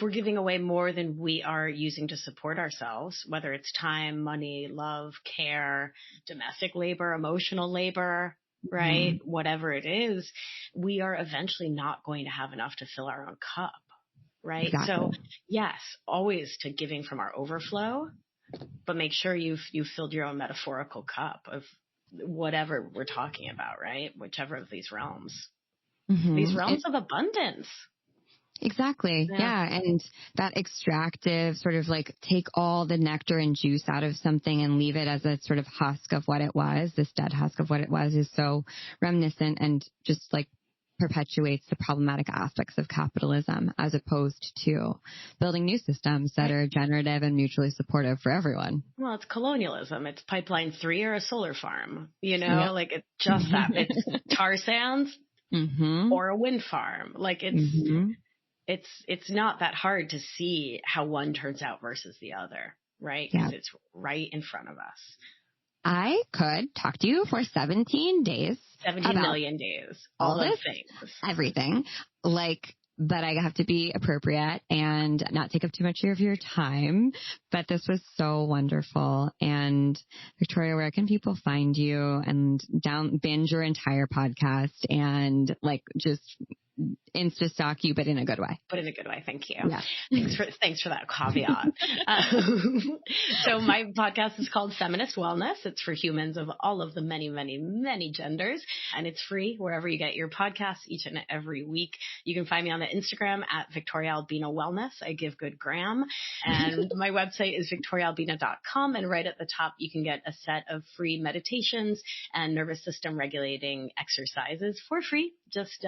giving away more than we are using to support ourselves, whether it's time, money, love, care, domestic labor, emotional labor, right? Mm-hmm. Whatever it is, we are eventually not going to have enough to fill our own cup, right? Exactly. So yes, always to giving from our overflow, but make sure you've filled your own metaphorical cup of whatever we're talking about, right? Whichever of these realms. Mm-hmm. These realms of abundance. Exactly. Yeah. And that extractive sort of like take all the nectar and juice out of something and leave it as a sort of husk of what it was, this dead husk of what it was, is so reminiscent and just like perpetuates the problematic aspects of capitalism as opposed to building new systems that are generative and mutually supportive for everyone. Well, it's colonialism. It's pipeline 3 or a solar farm, like it's just that. It's tar sands. or a wind farm. Like it's not that hard to see how one turns out versus the other, right? Because it's right in front of us. I could talk to you for 17 days. 17 million days. All those this, things. Everything. But I have to be appropriate and not take up too much of your time. But this was so wonderful. And Victoria, where can people find you and binge your entire podcast and just Insta stalk you, but in a good way? But in a good way. Thank you. Yeah. Thanks for that caveat. So my podcast is called Feminist Wellness. It's for humans of all of the many, many, many genders. And it's free wherever you get your podcasts each and every week. You can find me on the Instagram at Victoria Albina Wellness. I give good gram. And my website is victoriaalbina.com. And right at the top, you can get a set of free meditations and nervous system regulating exercises for free. Just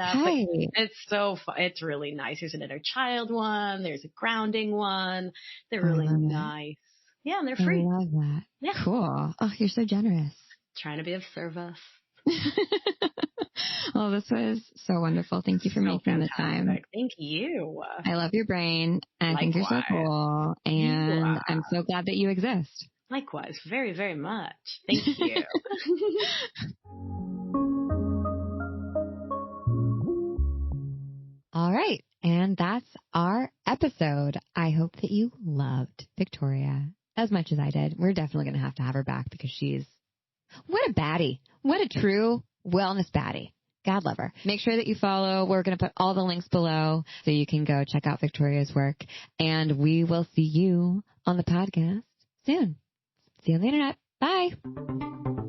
it's so fun. It's really nice. There's an inner child one. There's a grounding one. They're really nice. Yeah, and they're free. I love that. Yeah. Cool. Oh, you're so generous. Trying to be of service. Well, this was so wonderful. Thank you for making the time. Thank you. I love your brain. And I think you're so cool. And I'm so glad that you exist. Likewise. Very, very much. Thank you. All right. And that's our episode. I hope that you loved Victoria as much as I did. We're definitely going to have her back because what a baddie. What a true wellness baddie. God love her. Make sure that you follow. We're going to put all the links below so you can go check out Victoria's work. And we will see you on the podcast soon. See you on the internet. Bye.